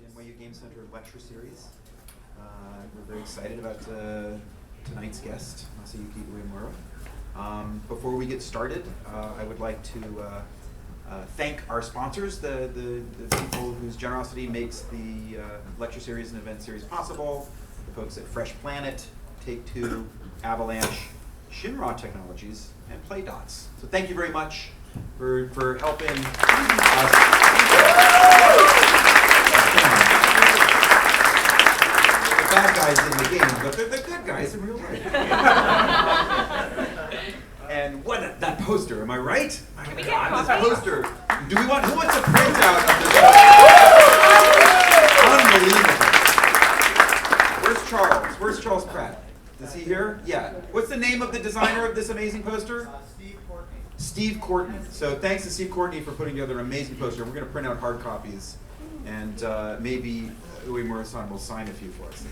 NYU Game Center lecture series. We're very excited about tonight's guest, Masayuki Uemura. Before we get started, I would like to thank our sponsors, the people whose generosity makes the lecture series and event series possible, the folks at Fresh Planet, Take-Two, Avalanche, Shinra Technologies, and PlayDots. So thank you very much for helping us. The bad guys in the game, but they're the good guys in real life. And what that poster, am I right? Can we this get poster. Who wants a printout of this poster? Unbelievable. Where's Charles? Where's Charles Pratt? Is he here? Yeah. What's the name of the designer of this amazing poster? Steve Courtney. Steve Courtney. So thanks to Steve Courtney for putting together an amazing poster. We're going to print out hard copies, and maybe Uemura-san will sign a few for us.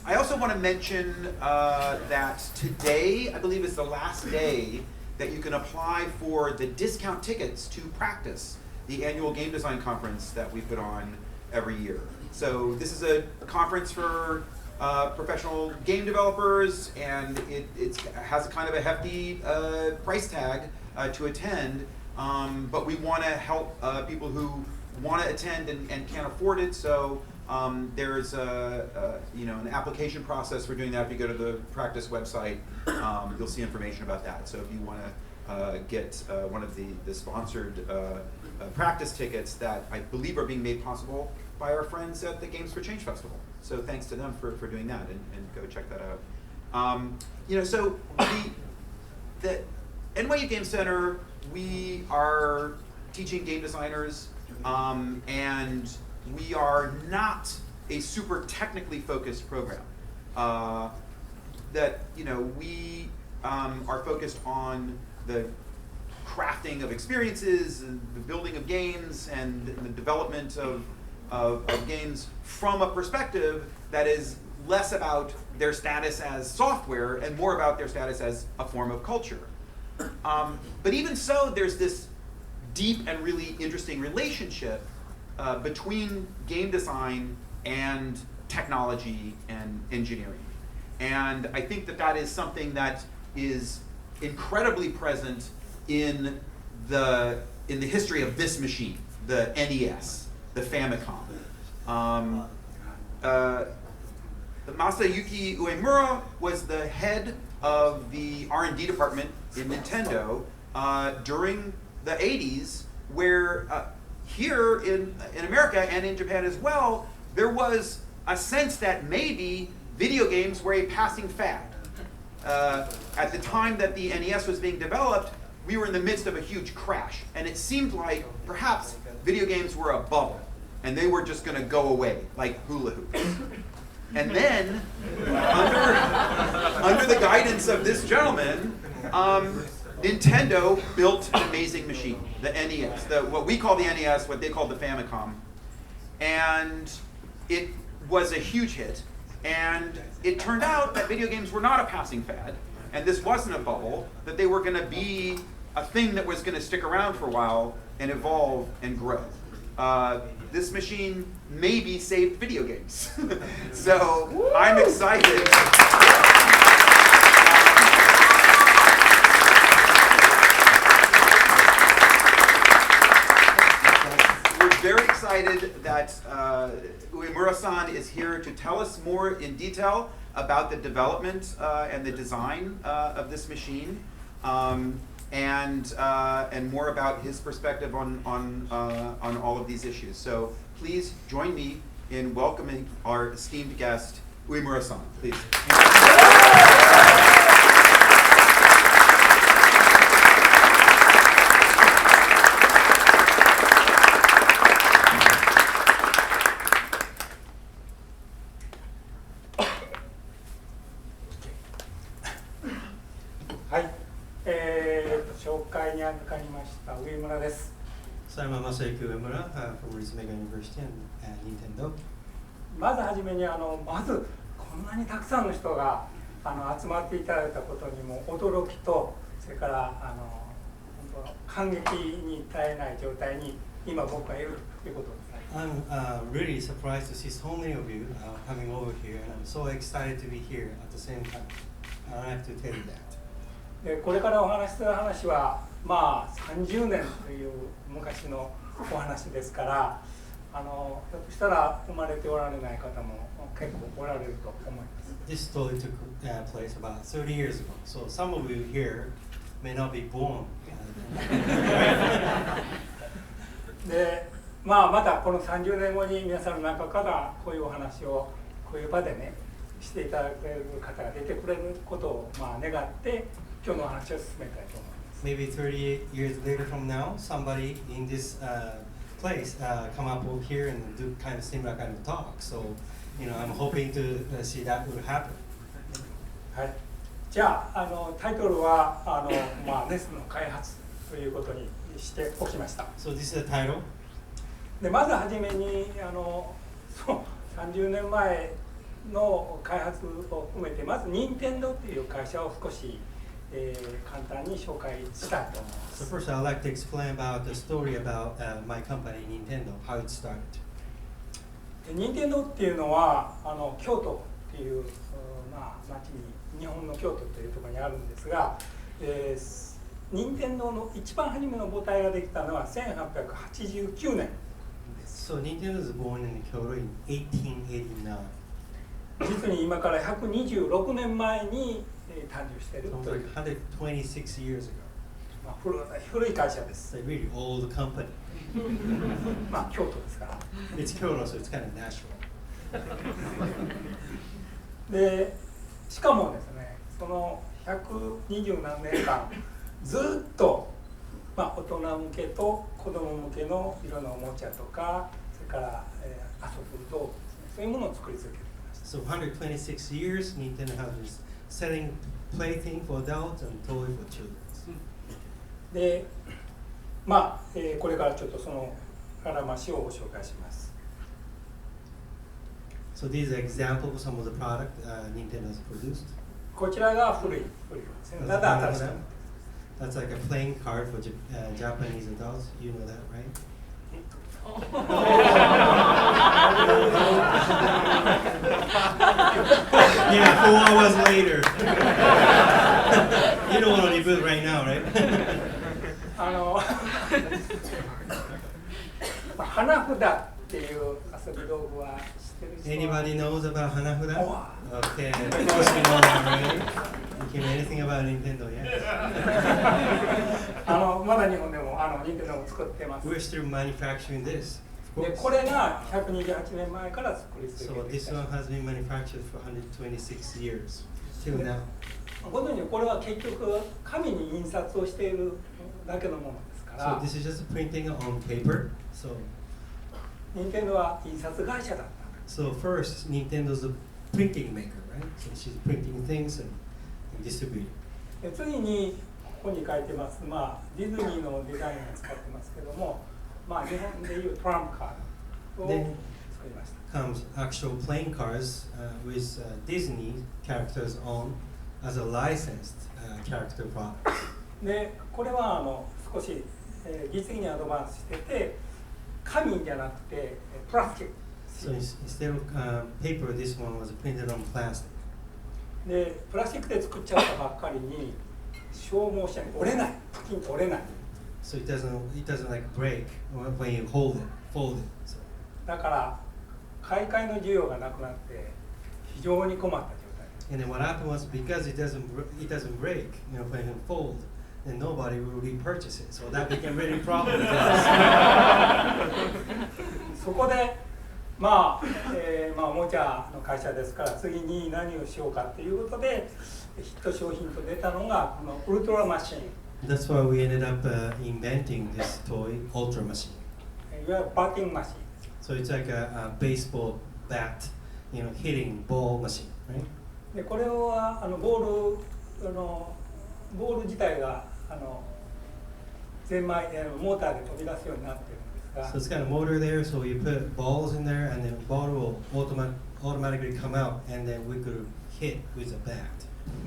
I also want to mention that today, I believe, is the last day that you can apply for the discount tickets to Practice, the annual game design conference that we put on every year. So this is a conference for professional game developers, and it has a kind of a hefty price tag to attend, but we want to help people who want to attend and can't afford it. So there's an application process for doing that. If you go to the Practice website, you'll see information about that. So if you want to get one of the sponsored Practice tickets that I believe are being made possible by our friends at the Games for Change Festival. So thanks to them for doing that, and go check that out. So the NYU Game Center, we are teaching game designers, and we are not a super technically focused program. We are focused on the crafting of experiences and the building of games and the development of games from a perspective that is less about their status as software and more about their status as a form of culture. But even so, there's this deep and really interesting relationship between game design and technology and engineering. And I think that is something that is incredibly present in the history of this machine, the NES, the Famicom. Masayuki Uemura was the head of the R&D department in Nintendo during the 80s, where here in America and in Japan as well, there was a sense that maybe video games were a passing fad. At the time that the NES was being developed, we were in the midst of a huge crash, and it seemed like perhaps video games were a bubble, and they were just going to go away, like hula hoops. And then, under the guidance of this gentleman, Nintendo built an amazing machine, the NES, what we call the NES, what they called the Famicom. And it was a huge hit. And it turned out that video games were not a passing fad, and this wasn't a bubble, that they were going to be a thing that was going to stick around for a while and evolve and grow. This machine maybe saved video games. So I'm excited. We're very excited that Uemura-san is here to tell us more in detail about the development and the design of this machine, and more about his perspective on all of these issues. So please join me in welcoming our esteemed guest, Uemura-san. Please. So I'm Masayuki Uemura from Ritsumeiga University and Nintendo. まずはじめにまずこんなにたくさんの人が集まっていただいたことにも驚きと、それから本感激に耐えない状態に今僕はいるということですね。I'm really surprised to see so many of you coming over here, and I'm so excited to be here at the same time. I have to tell you that. でこれからお話しする話はまあ30年という昔のお話ですから、ひょっとしたら生まれておられない方も結構おられると思います。This story took place about 30 years ago, so some of you here may not be born. で、またこの30年後に皆さんの中からこういうお話をこういう場でねしていただける方が出てくれることを願って今日のお話を進めたいと思います。Maybe 30 years later from now, somebody in this place come up over here and do kind of similar kind of talk. So, I'm hoping to see that will happen. はい。じゃあ、タイトルはネスの開発ということにしておきました。So this is the title. でまずはじめに30年前の開発を含めてまず任天堂という会社を少し、簡単に紹介したいと思います。So first, I'd like to explain about the story about my company Nintendo, how it started. 任天堂っていうのは京都っていう町に日本の京都というところにあるんですが、任天堂の一番初めの母体ができたのは1889年。So Nintendo was born in Kyoto in 1889. 実に今から126年前に誕生している So と like いう、126 years ago. 古い会社です。It's a really old company. 京都ですから。It's Kyoto, so it's kind of natural. でしかもですね、その120何年間ずっと、大人向けと子供向けのいろんなおもちゃとか、それから、遊ぶ道具ですね、そういうものを作り続けてきました。So 126 years, Nintendo has been selling plaything for adults and toy for children. で、これからちょっとそのあらましをご紹介します。So these are examples of some of the product Nintendo has produced. こちらが古いですね。ただ新しくなって That's like a playing card for Japanese adults. You know that, right? Yeah, 4 hours later. You don't want to reboot right now, right? 花札っていう遊び道具は知ってる人は Anybody knows about Hanafuda? Oh. Okay, of course we know that, right? You can anything about Nintendo, yes. まだ日本でも任天堂を作ってます。 We're still manufacturing this, で of こ course. れが128年前から作り So 続けて this き one た。 has been manufactured for 126 years till now. ご存知のこれは結局紙に印刷をしているだけのものですか So ら、 this is just printing on paper. So 任天堂は印刷会社だった。 So first, Nintendo's a printing maker, right? So she's printing things and distributing. で次にここに書いてます、ディズニーのデザインを使ってますけども、日本でいうトランプカードを作りました。 Comes actual playing cards with Disney characters on as a licensed character product. でこれは少し、技術的にアドバンスしてて、紙じゃなくてプラスチック。 So instead of paper, this one was printed on plastic. でプラスチックで作っちゃったばっかりに消耗しない、折れない、パキンと折れない。 So it doesn't like break when you hold it, fold it. So だから買い替えの需要がなくなって非常に困った状態。 and then what happened was because it doesn't break, when you fold, then nobody will repurchase it. So that became really problem with us. そこでおもちゃの会社ですから次に何をしようかということでヒット商品と出たのがこのウルトラマシン。 That's why we ended up inventing this toy, Ultra Machine. いわゆるバッティングマシン。 So it's like a baseball bat, hitting ball machine, right? でこれはボール自体がゼンマイモーターで飛び出すようになっているんですが。 So it's got a motor there, so you put balls in there, and then the ball will automatically come out, and then we could hit with a bat.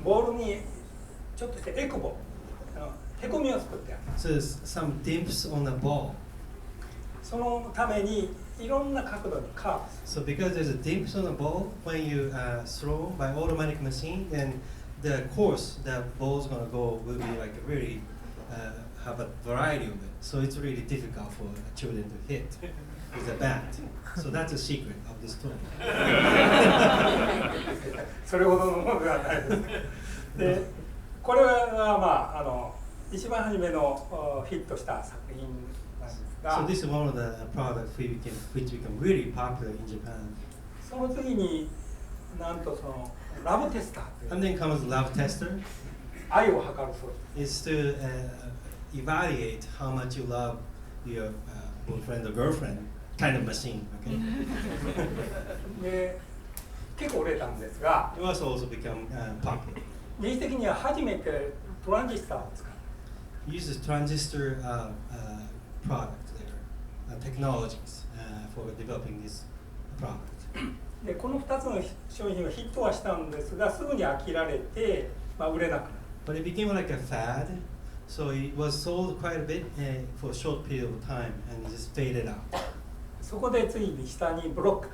ボールにちょっとしたエクボ、へこみを作ってある。 So there's some dimps on the ball. そのためにいろんな角度にカーブする。 So because there's a dimps on the ball, when you throw by automatic machine, then the course that ball's gonna go will be like really have a variety of it. So it's really difficult for children to hit with a bat. So that's a secret of this tournament. それほどのものではないです。で、これはまあ一番初めのヒットした作品なんですが、 So this is one of the products which become really popular in Japan. その次になんとそのラブテスターという And then comes love tester. 愛を測る装置。 Is to evaluate how much you love your boyfriend or girlfriend kind of machine. Okay. で、結構売れたんですが、 It was also become popular. 技術的には初めてトランジスタを使う。 It uses transistor product there, technologies for developing this product. で、この2つの商品はヒットはしたんですが、すぐに飽きられて、売れなくなる。 But it became like a fad, so it was sold quite a bit for a short period of time and it just faded out. そこでついに下にブロック。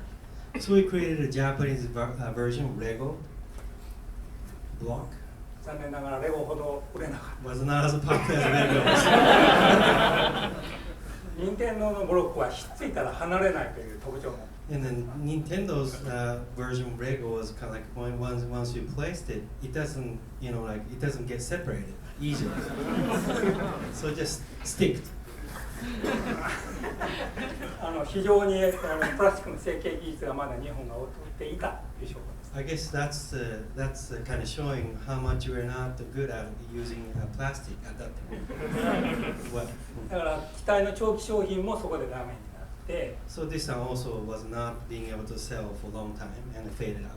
So we created a Japanese version of Lego block. 残念ながらレゴほど売れなかっ Was not as popular as Legos. た。任天堂のブロックはひっついたら離れないという特徴がある。 And then Nintendo's version of Lego was kind of like once you placed it, it doesn't it doesn't get separated easily. So it just sticked. 非常にプラスチックの成形技術がまだ日本が劣っていたという証拠です。 I guess that's kind of showing how much we're not good at using plastic at that time. Well, だから機体の長期商品もそこでダメになって、 so this one also was not being able to sell for a long time and it faded out.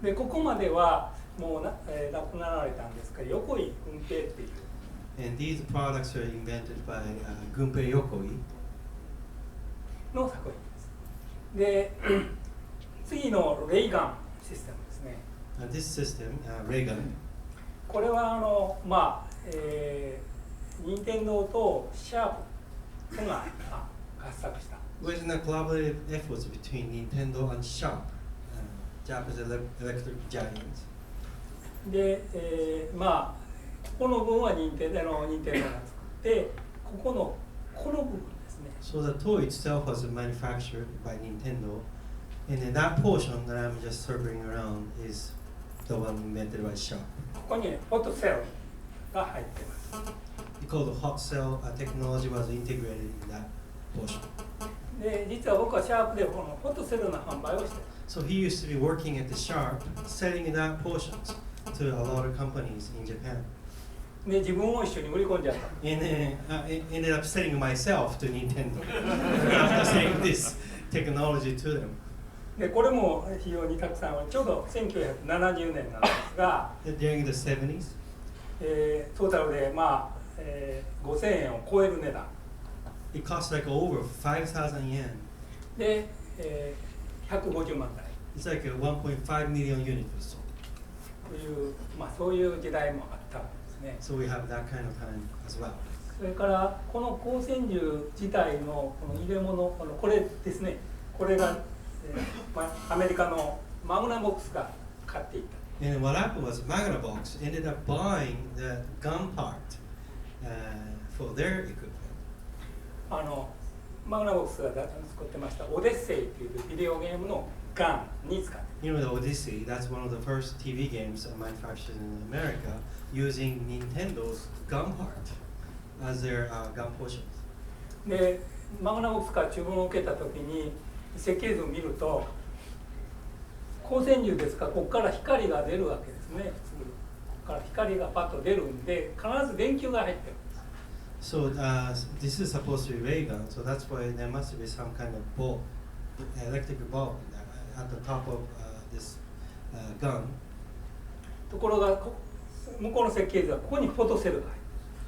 でここまではもう亡くなられたんですけど、横井軍平っていう And these products were invented by Gunpei Yokoi. の作品です。で、次のレイガンシステムですね。 This system, Reagan, これは任天堂とシャープが合作した。 was in a collaborative efforts between Nintendo and Sharp, Japanese electric giants. で、ここの部分は任天堂が作って、この部分ですね。 So the toy itself was manufactured by Nintendo, and then that portion that I'm just circling around is the one invented by Sharp. ここにフォトセルが入っています。 Because the hot cell technology was integrated in that portion. で、実は僕はシャープでこのフォトセルの販売をしている。 So he used to be working at the Sharp, selling that portions to a lot of companies in Japan. で、自分を一緒に売り込んじゃった。 And ended up selling myself to Nintendo after selling this technology to them. で、これも非常にたくさん、ちょうど1970年なんですが、 During the 70s, トータルで5000円を超える値段 it cost like over 5,000 yen. で、150万台 It's like a 1.5 million units or so. という、そういう時代もあったんですね。 So we have that kind of time as well. それからこの光線銃自体のこの入れ物、これですね、これが、アメリカのマグナボックスが買っていった。 And what happened was Magnavox ended up buying the gun part for their equipment. マグナボックスが作ってましたオデッセイというビデオゲームのガンに使って。 You know, the Odyssey, that's one of the first TV games manufactured in America using Nintendo's gun part as their gun portions. で、マグナボックスから注文を受けたときに設計図を見ると光線銃ですからここから光が出るわけですね。普通ここから光がパッと出るんで必ず電球が入ってる。 So this is supposed to be ray gun, so that's why there must be some kind of bulb, electric bulb at the top of this gun. ところが向こうの設計図はここにフォトセルが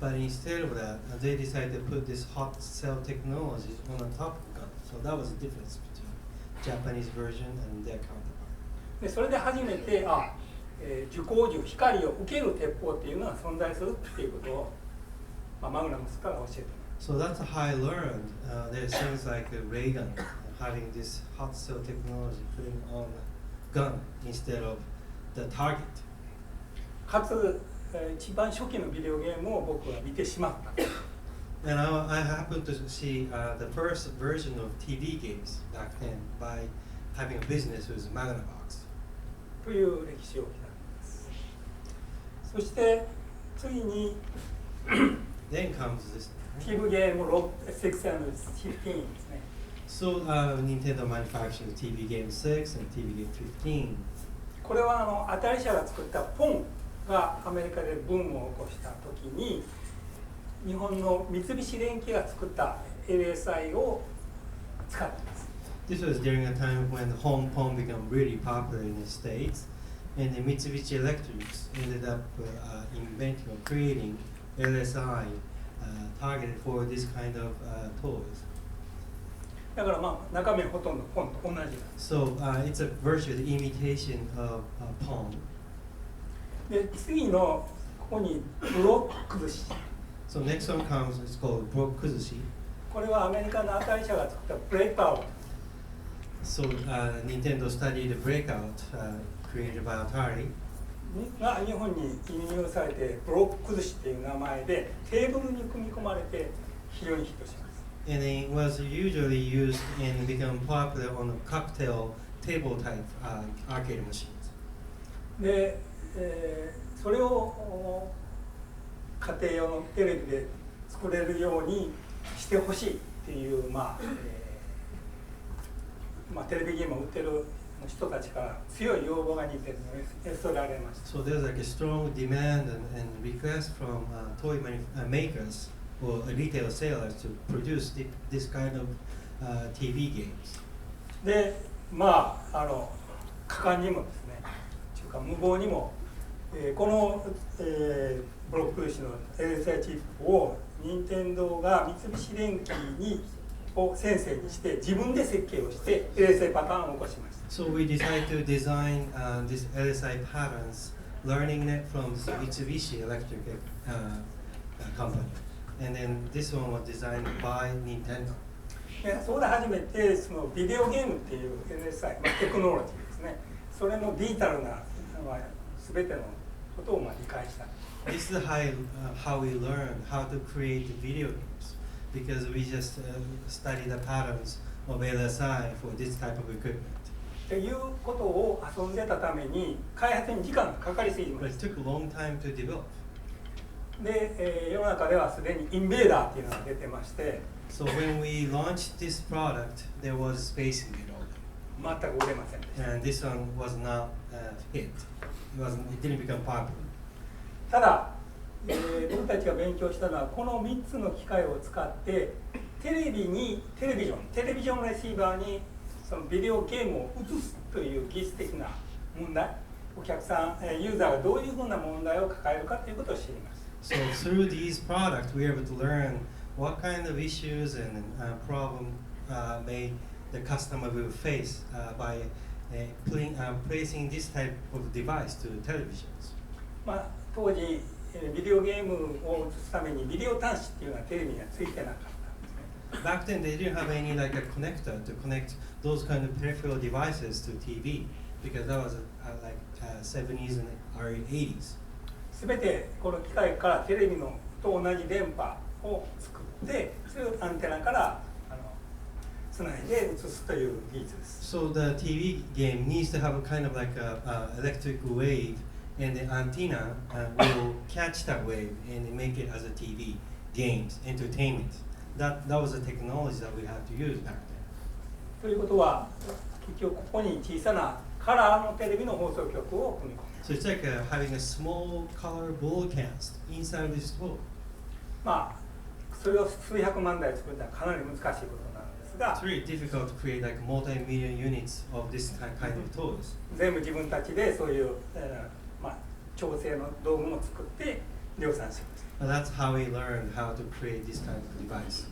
入る。 But instead of that, they decided to put this hot cell technology on the top of the gun. So that was the difference between Japanese version and their counterpart. でそれで初めて受光銃光を受ける鉄砲っていうのが存在するっていうことをまあ、マグナムスから教えてもらいま So that's how I learned. There's things like Reagan having this hot cell technology, putting on a gun instead of the target. す。かつ、一番初期のビデオゲームを僕は見てしまった。 And I happened to see the first version of TV games back then by having a business with Magnavox. という歴史を刻みます。そして次に Then comes this. ティーブゲーム615ですね。 So Nintendo manufactured TV Game 6 and TV Game 15. これはアタリ社が作ったポンがアメリカでブームを起こした時に日本の三菱電機が作った LSI を使っています。 This was during a time when the home phone became really popular in the States, and the Mitsubishi Electrics ended up inventing or creating LSI targeted for this kind of toys. だからまあ中身はほとんどポンと同じなんです。 So it's a virtual imitation of Pong. で次のここにブロック寿司。 So next one comes, it's called Broke Kuzushi. これはアメリカのアタリ社が作ったブレイクアウト。 So Nintendo studied the Breakout created by Atari. が日本に輸入されてブロック寿司っていう名前でテーブルに組み込まれて非常にヒットします。 And it was usually used and become popular on the cocktail table type arcade machines. で、それを家庭用のテレビで作れるようにしてほしいっていう、テレビゲームを売ってる人たちから強い要望が似てるので寄せられました。 So there's like a strong demand and request from toy makers or retail sellers to produce this kind of TV games. で、果敢にもですね、というか無謀にも、この、ブロック寿司の LSI チップを任天堂が三菱電機を先生にして自分で設計をして LSI パターンを起こしました。 So we decided to design this LSI patterns, learning it from the Mitsubishi Electric company. And then this one was designed by Nintendo. でそこで初めてそのビデオゲームっていう LSI、テクノロジーですね。それのディータルな全てのことを理解した。 This is how we learn how to create video games because we just study the patterns of LSI for this type of equipment. ということを遊んでたために開発に時間がかかりすぎま But し it took a long time to develop. た。で、世の中ではすでにインベーダーっていうのが出てまして、 So when we launched this product, there was Space Invaders, 全く売れませんでした。 and this one was not hit. It didn't become popular. ただ、僕たちが勉強したのはこの3つの機械を使ってテレビジョンレシーバーにそのビデオゲームを映すという技術的な問題、お客さん、ユーザーがどういうふうな問題を抱えるかということを知ります。 So through these products, we were able to learn what kind of issues and problem may the customer will face by placing this type of device to televisions. 当時ビデオゲームを映すためにビデオ端子っていうのはテレビにはついてなかったんですね。 Back then, they didn't have any like a connector to connect those kind of peripheral devices to TV because that was like 70s and early 80s. すべてこの機械からテレビのと同じ電波を作ってそれをアンテナからつないで映すという技術です。 So the TV game needs to have a kind of like a electric wave, and the antenna will catch that wave and make it as a TV games entertainment. That was the technology that we had to use back then. ということは結局ここに小さなカラーのテレビの放送局を組み込む。 So it's like having a small color broadcast inside of this toy. それを数百万台作るのはかなり難しいことなんですが It's really difficult to create like multi-million units of this kind of toys. 全部自分たちでそういう、調整の道具も作って量産しました。 And that's how we learned how to create this kind of device.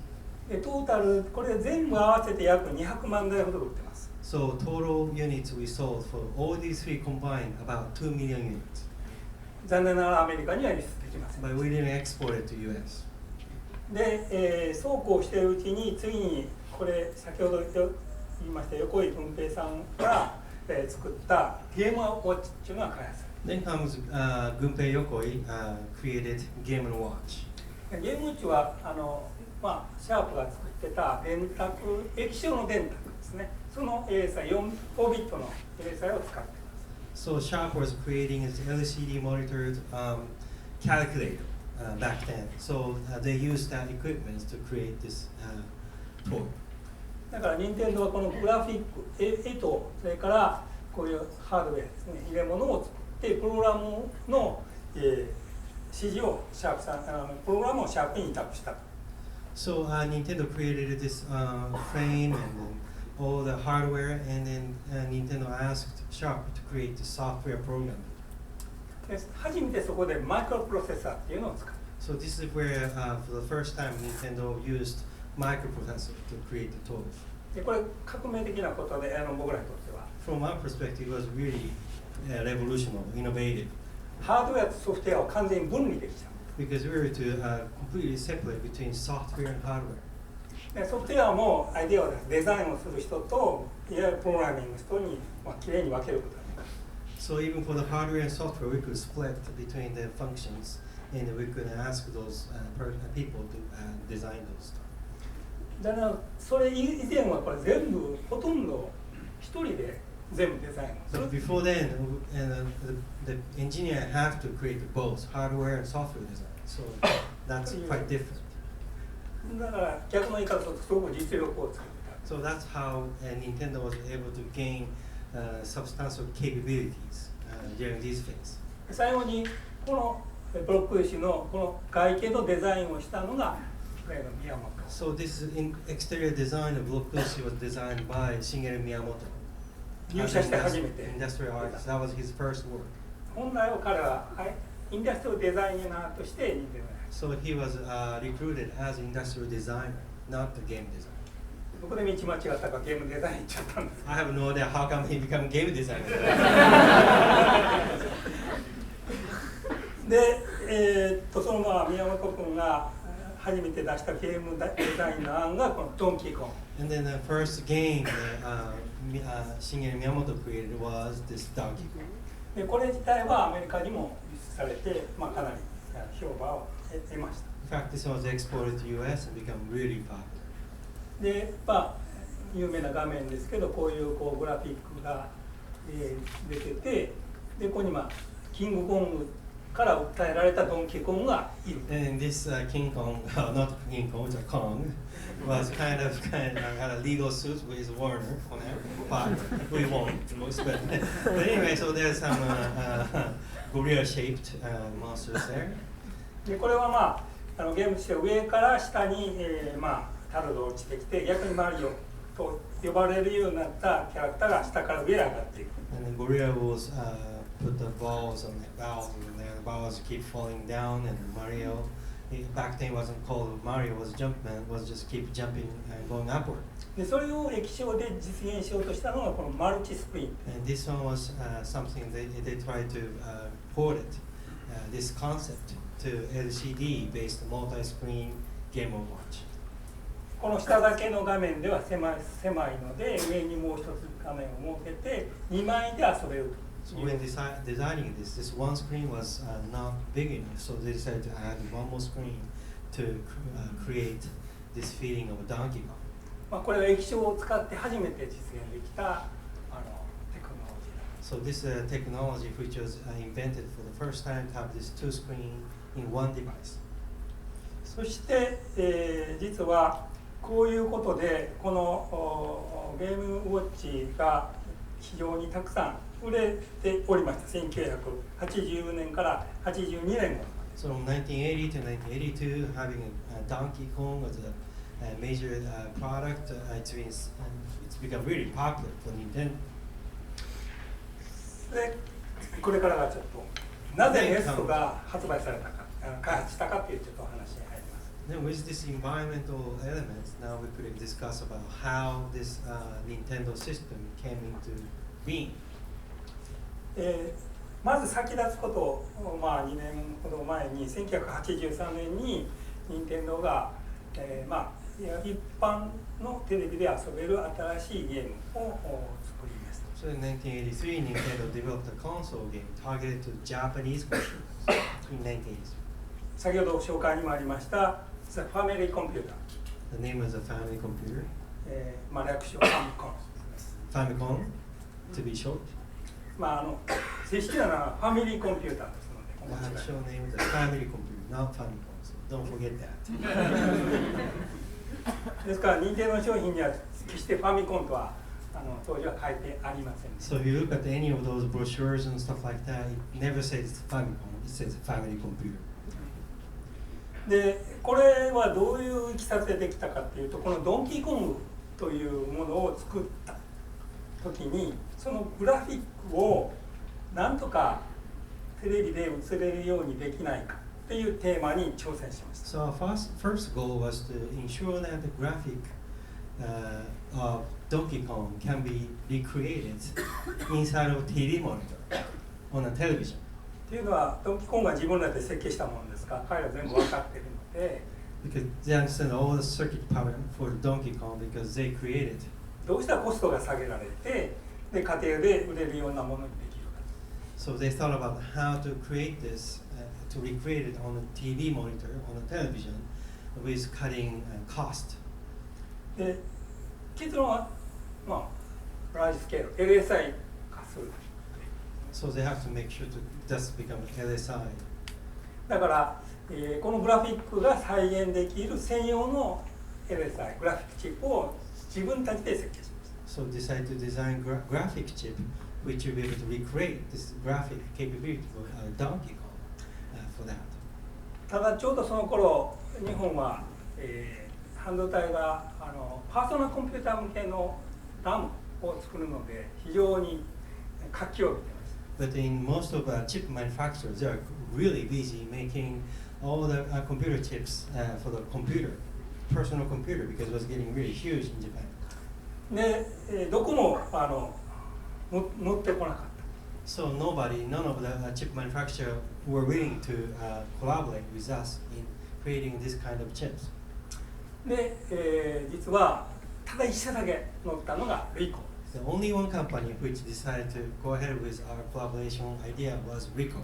でトータルこれ全部合わせて約200万台ほど売ってます。 So total units we sold for all these three combined about 2 million units. 残念ながらアメリカには輸出できません。 But we didn't export it to US. で、そうこうしているうちに次にこれ先ほど言いました横井文平さんが、作ったゲームウォッチっていうのが開発され Then comes Gunpei Yokoi created Game & Watch. た。ゲームウォッチはシャープが作ってた電卓液晶の電卓ですね。その 4ビットの英才を使っています。 So Sharp was creating its LCD monitored calculator back then. So they used that equipment to create this toy. だから任天堂はこのグラフィック絵とそれからこういうハードウェアですね入れ物を作ってプログラムの、指示をシャープさんプログラムをシャープに委託した。 So Nintendo created this frame and then all the hardware, and then Nintendo asked Sharp to create the software program. で初めてそこでマイクロプロセッサーっていうのを使う。 So this is where, for the first time, Nintendo used microprocessor to create the toys. でこれ革命的なことで僕らにとっては From our perspective, it was really revolutionary, innovative, ハードウェアとソフトウェアを完全に分離できちゃう。 because we were to completely separate between software and hardware. でソフトウェアもアイデアをデザインをする人といわゆるプログラミングの人に、きれいに分けることができる。 So even for the hardware and software, we could split between the functions, and we could ask those people to design those stuff. だからそれ以前はこれ全部ほとんど一人で全部デザインをす But る。 before then, the engineer have to create both hardware and software design. So that's quite different. だから逆の言い方をするとすごく実力を作った。 So that's how Nintendo was able to gain substantial capabilities during these phases. 最後にこのブロック石のこの外形のデザインをしたのが例の宮本。 So this exterior design of Block Yoshi was designed by Shigeru Miyamoto. 入社して初めて。 Industrial artist. That was his first work. 本来は彼はインダストリアルデザイナーとして認定を So he was recruited as an industrial designer, not the game designer. どこで道間違ったかゲームデザイン行っちゃったんです。 I have no idea how come he became a game designer. で、その宮本君が初めて出したゲームデザインの案がこのドンキーコング。 And then the first game that Shigeru Miyamoto created was this Donkey Kong. でこれ自体はアメリカにも輸出されて、かなり評判を得ました。 In fact, this was exported to US and become really popular. で、有名な画面ですけど、こういうグラフィックが、出てて、でここにキングコングから訴えられたドンキーコングがいる。 And this King Kong, not King Kong, it's a Kong, was kind of had a legal suit with Warner on it, but we won most. But anyway, so there's some gorilla-shaped monsters there. でこれはゲームとして上から下に、タルが落ちてきて逆にマリオと呼ばれるようになったキャラクターが下から上へ上がっていく。 And the gorilla was put the balls on the balls, and the balls keep falling down. And Mario, back then wasn't called Mario, was Jumpman, was just keep jumping and going upward. でそれを液晶で実現しようとしたのがこのマルチスクリーン。 And this one was something they tried to port it, this concept to LCD-based multi-screen Game & Watch. この下だけの画面では狭いので上にもう一つ画面を設けて2枚で遊べる。 So when designing this one screen was not big enough, so they decided to add one more screen to create this feeling of a Donkey Kong. これは液晶を使って初めて実現できたテクノロジーだ。 So this technology which was invented for the first time to have this two screen in one device. そして、実はこういうことでこのゲームウォッチが非常にたくさん売れておりました。1980年から82年頃。 So from 1980 to 1982, having a Donkey Kong was a major product. It's become really popular for Nintendo. でこれからがちょっとなぜネストが発売されたか開発したかというちょっとお話に入ります。 Then with this environmental elements, now we could discuss about how this Nintendo system came into being. まず先立つことを、2年ほど前に1983年に任天堂がまあ一般のテレビで遊べる新しいゲームを作りました。So in 1983, Nintendo developed a console game targeted to Japanese consumers in 1983. 先ほど紹介にもありました The Family Computer、 The name was a family computer, まあ略称ファミコン。Famicom, to be short. まあ正式なのはファミリーコンピューターですので、 The お間違い actual name is a family computer, not Famicom. So don't forget that. ですから任天堂の商品には決してファミコンとは当時は書いてありません。 So if you look at any of those brochures and stuff like that, it never says Famicom, it says family computer. でこれはどういういきさつでできたかっていうと、このドンキーコングというものを作った時にそのグラフィックをなんとかテレビで映れるようにできないかっていうテーマに挑戦しました。 So our first goal was to ensure that the graphic of Donkey Kong can be recreated inside of TV monitor on a television. っていうのはドンキーコングが自分らで設計したものですから彼ら全部分かっているので、 Because they understand all the circuit pattern for Donkey Kong because they created. どうしたらコストが下げられてで家庭で売れるようなものにできるか。 So they thought about how to create this, to recreate it on a TV monitor, on a television, with cutting cost. で結論は、まあ、ラージスケール LSI 化する。 So they have to make sure to just become LSI. だから、このグラフィックが再現できる専用の LSI グラフィックチップを自分たちで設計しました。 So decide to design graphic chip which will be able to recreate this graphic capability for Donkey Kong for that. ただちょうどその頃日本は、半導体がパーソナルコンピューター向けの RAM を作るので非常に活気を帯びています。 But in most of chip manufacturers, they are really busy making all the computer chips for the computer, personal computer, because it was getting really huge in Japan. で、どこも乗ってこなかった。 So none of the chip manufacturers were willing to collaborate with us in creating this kind of chips. で、実はただ一社だけ乗ったのがリコ。 The only one company which decided to go ahead with our collaboration idea was Ricoh.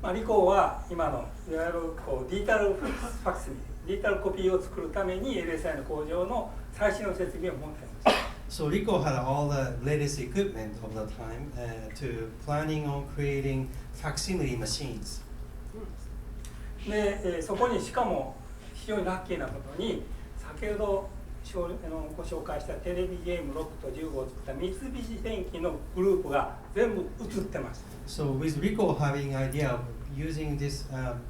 まあ、リコーは今のいわゆるこうディジタルファクスミリ、デジタルコピーを作るために LSI の工場の最新の設備を持っていました。 So Ricoh had all the latest equipment of the time to planning on creating facsimile machines. で、そこにしかも非常にラッキーなことに先ほどご紹介したテレビゲーム6と15を作った三菱電機のグループが全部映ってました。 So with Ricoh having idea of using these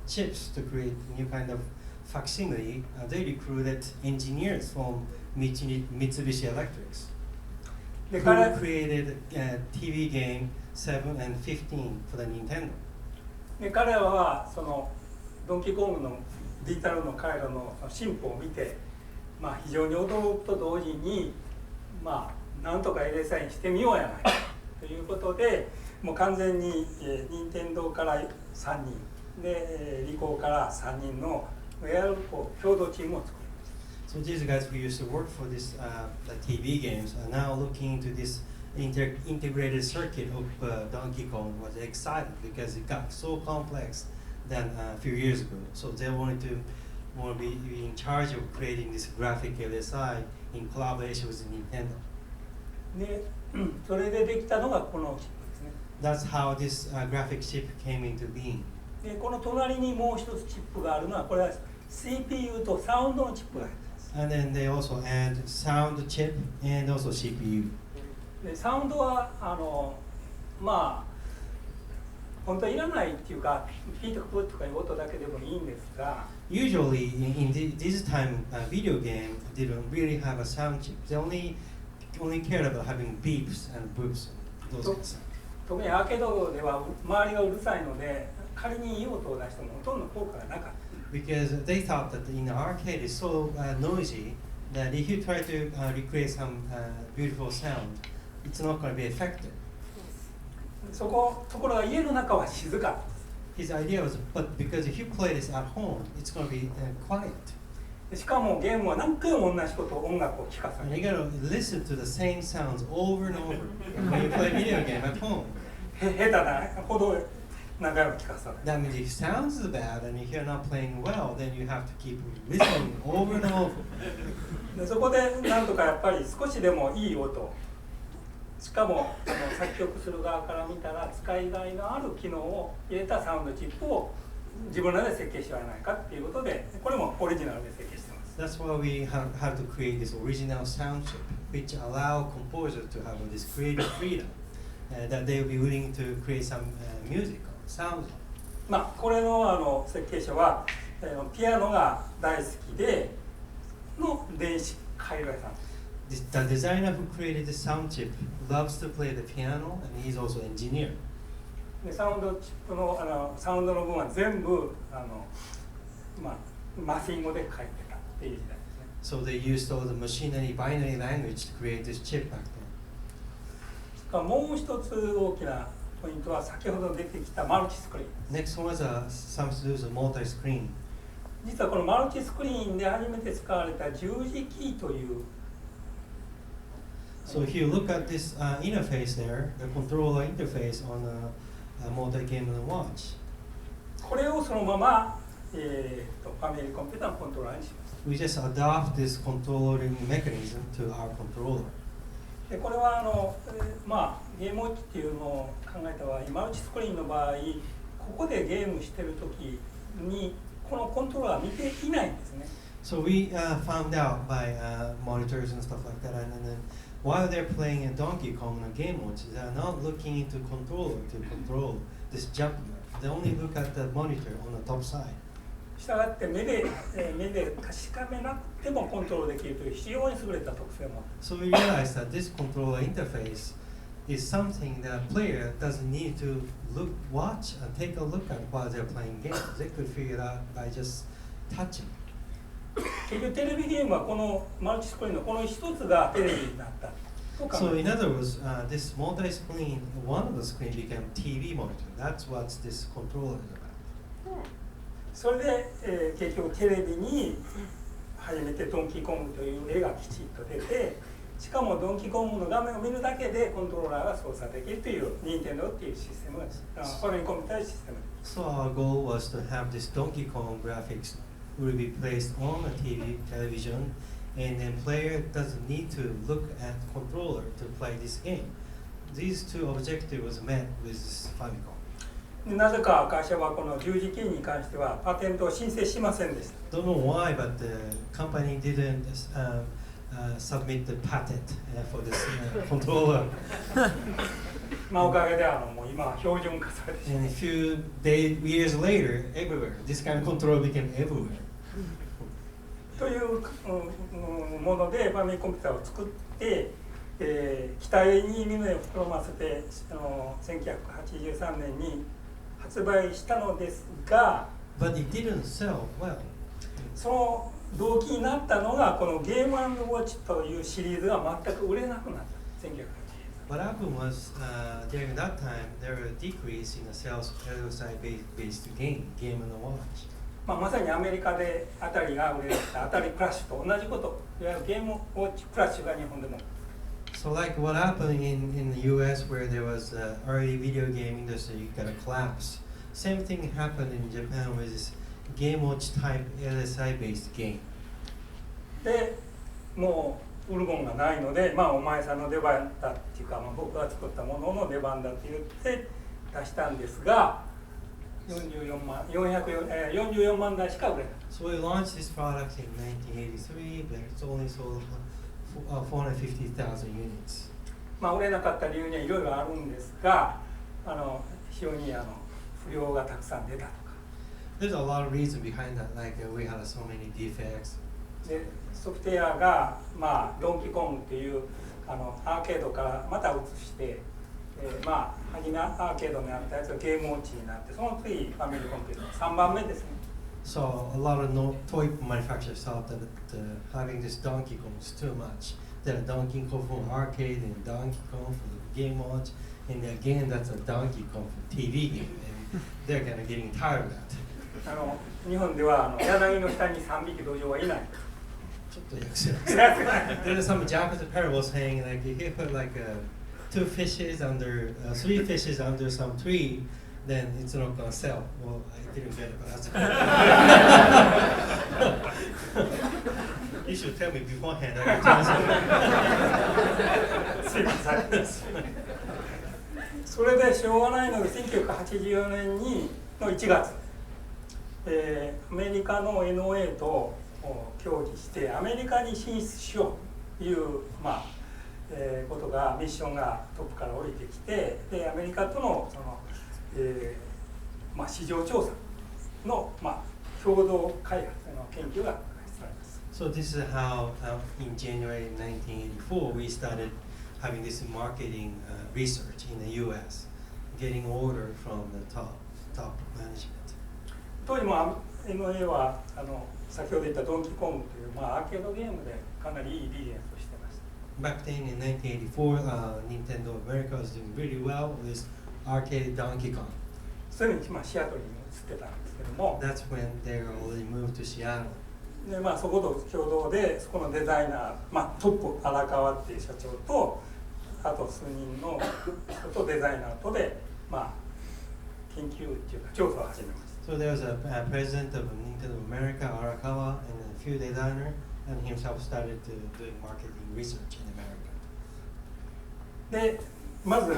chips to create new kind of facsimile, they recruited engineers from Mitsubishi Electrics で who created TV game 7 and 15 for the Nintendo. 彼らはそのドンキーコングのデジタルの回路の進歩を見て、まあ、非常に驚くと同時に、まあ、なんとか LSI にしてみようやないかということでもう完全に、任天堂から3人で、リコーから3人のいわゆるこう共同チームを作りました。 So these guys who used to work for this the TV games are now looking into this integrated circuit of Donkey Kong. Was excited because it got so complex than a few years ago. So they wanted to be in charge of creating this graphic LSI in collaboration with Nintendo. で、それでできたのがこのチップですね。 That's how this graphic chip came into being. で、この隣にもう一つチップがあるのはこれは CPU とサウンドのチップが入ってます。 And then they also add sound chip and also CPU. でサウンドはまあ本当はいらないっていうかピーとかプッとかいう音だけでもいいんですが Usually in this time video game didn't really have a sound chip. They only cared about having beeps and boops. Those kind of sound. 特にアーケードでは周りがうるさいので仮にいい音を出してもほとんど効果がなかった。 Because they thought that in the arcade it's so noisy that if you try to recreate some beautiful sound, it's not going to be effective. ところが家の中は静か。 His idea was, but because if you play this at home, it's going to be quiet. しかもゲームは何回も同じこと音楽を聴かさ And れ you る gotta listen to the same sounds over and over when you play video game at home. 下手なほど何回も聴かされる That means if sounds is bad and if you're not playing well, then you have to keep listening over and over. でそこでなんとかやっぱり少しでもいい音しかも作曲する側から見たら使いがいのある機能を入れたサウンドチップを自分らで設計してはないかっていうことでこれもオリジナルで設計してます That's why we have to create this original sound chip, which allow composers to have this creative freedom, that they will be willing to create some music, sounds. まあこれの設計者はピアノが大好きでの電子回路屋さん The designer who created the sound chip loves to play the piano, and he's also an engineer. でサウンドチップのサウンドの部分は全部まあ、マシン語で書いてたっていう時代ですね So they used all the machinery binary language to create this chip back then. もう一つ大きなポイントは先ほど出てきたマルチスクリーン Next one was something to do with multi-screen. 実はこのマルチスクリーンで初めて使われた十字キーという So if you look at this interface there, the controller interface on a multi-game watch, これをそのまま、ファミリーコンピューターのコントローラーにします we just adopt this controlling mechanism to our controller. でこれはまあ、ゲームウォッチっていうのを考えた場合マルチスクリーンの場合ここでゲームしてる時にこのコントローラーは見ていないんですね So we found out by monitors and stuff like that, and then while they're playing a Donkey Kong on a game watch, they're not looking into controller to control this jump. They only look at the monitor on the top side. したがって目で確かめなくてもコントロールできるという非常に優れた特性も So we realized that this controller interface is something that a player doesn't need to watch and take a look at while they're playing games. They could figure it out by just touching. 結局テレビゲームはこのマルチスクリーンのこの一つがテレビになったと考 So え in ます other words, this multi-screen, one of the screen became TV monitor. That's what this controller is about. それで、結局テレビに初めてドンキーコングという絵がきちっと出てしかもドンキーコングの画面を見るだけでコントローラーが操作できるという任天堂っていうシステムがファミリーコンピューターシステム So our goal was to have this Donkey Kong graphics will be placed on a television, and then player doesn't need to look at controller to play this game. These two objectives was met with this Famicom. でなぜか会社はこの十字キーに関してはパテントを申請しませんでした Don't know why, but the company didn't submit the patent for this controller. まあおかげでもう今は標準化されてしま And う a few years later, everywhere, this kind of controller became everywhere. というものでファミリーコンピューターを作って、期待に胸を膨らませて1983年に発売したのですが But it didn't sell well. その動機になったのがこのゲーム&ウォッチというシリーズが全く売れなくなった1983年 What happened was during that time there was a decrease in the sales of LSI-based game and watch. まあ、まさにアメリカでアタリが売れたアタリクラッシュと同じこといわゆるゲームウォッチクラッシュが日本でも So like what happened in the US where there was early video game industry got a collapse. Same thing happened in Japan with this game watch type LSI-based game. でもう売るものがないので、まあ、お前さんの出番だっていうか、まあ、僕が作ったものの出番だって言って出したんですが44万台しか売れない So we launched this product in 1983, but it's only sold 450,000 units. まあ売れなかった理由にはいろいろあるんですが非常に不良がたくさん出たとか There's a lot of reason behind that, like we had so many defects. でソフトウェアが、まあ、ドンキーコングっていうアーケードからまた移して、まあ初めアーケードになったやつがゲームウォッチになってその次ファミリーコンピューター3番目ですね So a lot of toy manufacturers thought that having this Donkey Kong was too much. There are Donkey Kong for arcade and Donkey Kong for the game watch, and again that's a Donkey Kong for TV game, and they're kind of getting tired of that. 日本では柳の下に3匹ドジョウはいない。ちょっと訳します。There's some Japanese parable saying like if you put like three fishes under some tree, then it's not gonna sell. Well, I didn't get it, but that's You should tell me beforehand. I can translate. すいません。それでしょうがないので1984年の1月、アメリカの NOA と協議してアメリカに進出しようという、ことがミッションがトップから降りてきて、でアメリカとの市場調査の、共同開発の研究が開始されます。So this is how in January 1984 we started having this marketing research in the U.S., getting order from the top management. 当時も NOA は先ほど言ったドンキーコングという、アーケードゲームでかなりいいビジネスをしてました。Back then in 1984, Nintendo America was doing really well with arcade Donkey Kong. すぐにシアトルに移ってたんですけども、 That's when they already moved to Seattle. でそこと共同でそこのデザイナー、トップ荒川っていう社長とあと数人の人とデザイナーとで、研究っていうか調査を始めました。So there was a president of Nintendo America, Arakawa, and a few designers, and himself started to do marketing research in America. でまず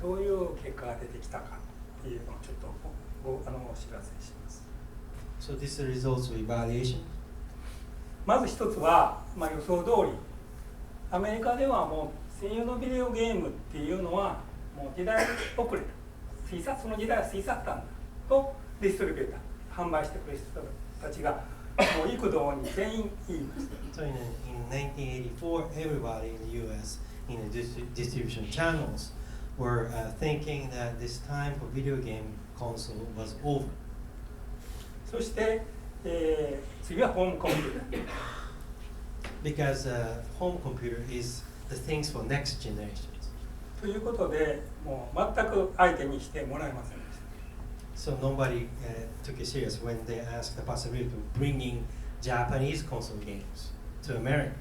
どういう結果が出てきたかっていうのをちょっとお知らせします。So this is the results of evaluation. まず一つは、予想通りアメリカではもう専用のビデオゲームっていうのはもう時代遅れた、その時代は過ぎ去ったんだとディストリビューター販売してくれる人たちがもう幾度に全員言いました。So in 1984, everybody in the U.S. in the distribution channels were thinking that this time for video game console was over. そして、次はホームコンピューター。Because home computer is the things for next generations. ということで、もう全く相手にしてもらえませんでしSo た。nobody took it serious when they asked the possibility of bringing Japanese console games to America.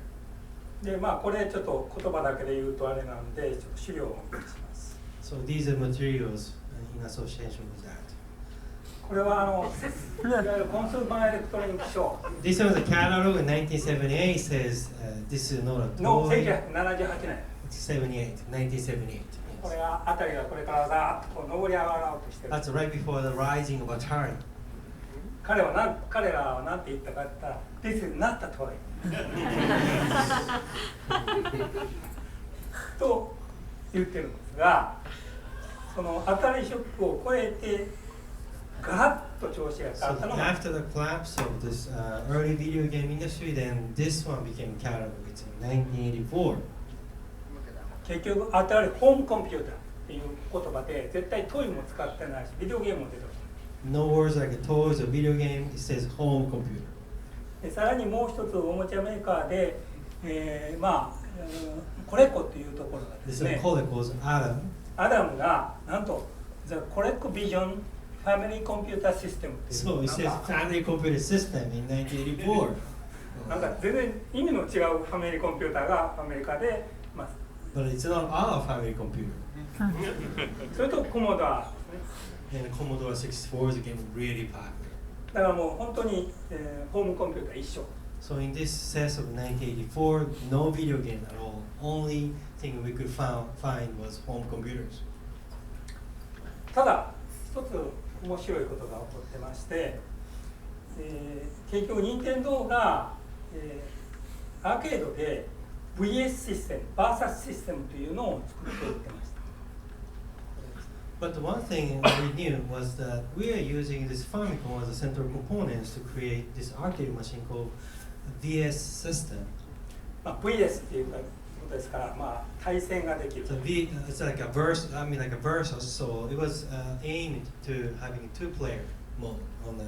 で、これちょっと言葉だけで言うとあれなんで、ちょっと資料をお見せします。So these are materials in association with that. これはいわゆるコンスーマーエレクトロニックショー This was a catalog in 1978 says this is not a の toy. 1978年。 1978. こ Yes. れはあたりがこれからざーっと上り上がろうとしてる。 That's right before the rising of Atari. 彼らは何て言ったかって言ったら This is not a toy と言ってるんですが、そのアタリショックを超えてガラッと調子が変わ So ったのが after the collapse of this early video game industry, then this one became catalog. It's in 1984. 結局アタリホームコンピューターっていう言葉で絶対トイも使ってないしビデオゲームも出てこない。 No words like toys or video game. It says home computer. でさらにもう一つおもちゃメーカーで、コレコっていうところがで This す is ね、 called Adam. アダムがなんと The Corec Vision Family Computer System っていう So it な says んか family computer system in 1984. なんか全然意味の違うファミリーコンピューターがアメリカで、But it's not our family computer. それとコモダ And Commodore 64 became really popular. だからもう本当に、ホームコンピューター一緒。 So in this CES of 1984, no video game at all. Only thing we could find was home computers. ただ一つ面白いことが起こってまして、結局任天堂が、アーケードで VS システム、VS システムというのを作って売ってました。 But the one thing we knew was that we are using this Famicom as a central components to create this arcade machine called VS system. VS っていうことですから、対戦ができる。 So it's like a versus, like a versus. So it was aimed to having two-player mode on the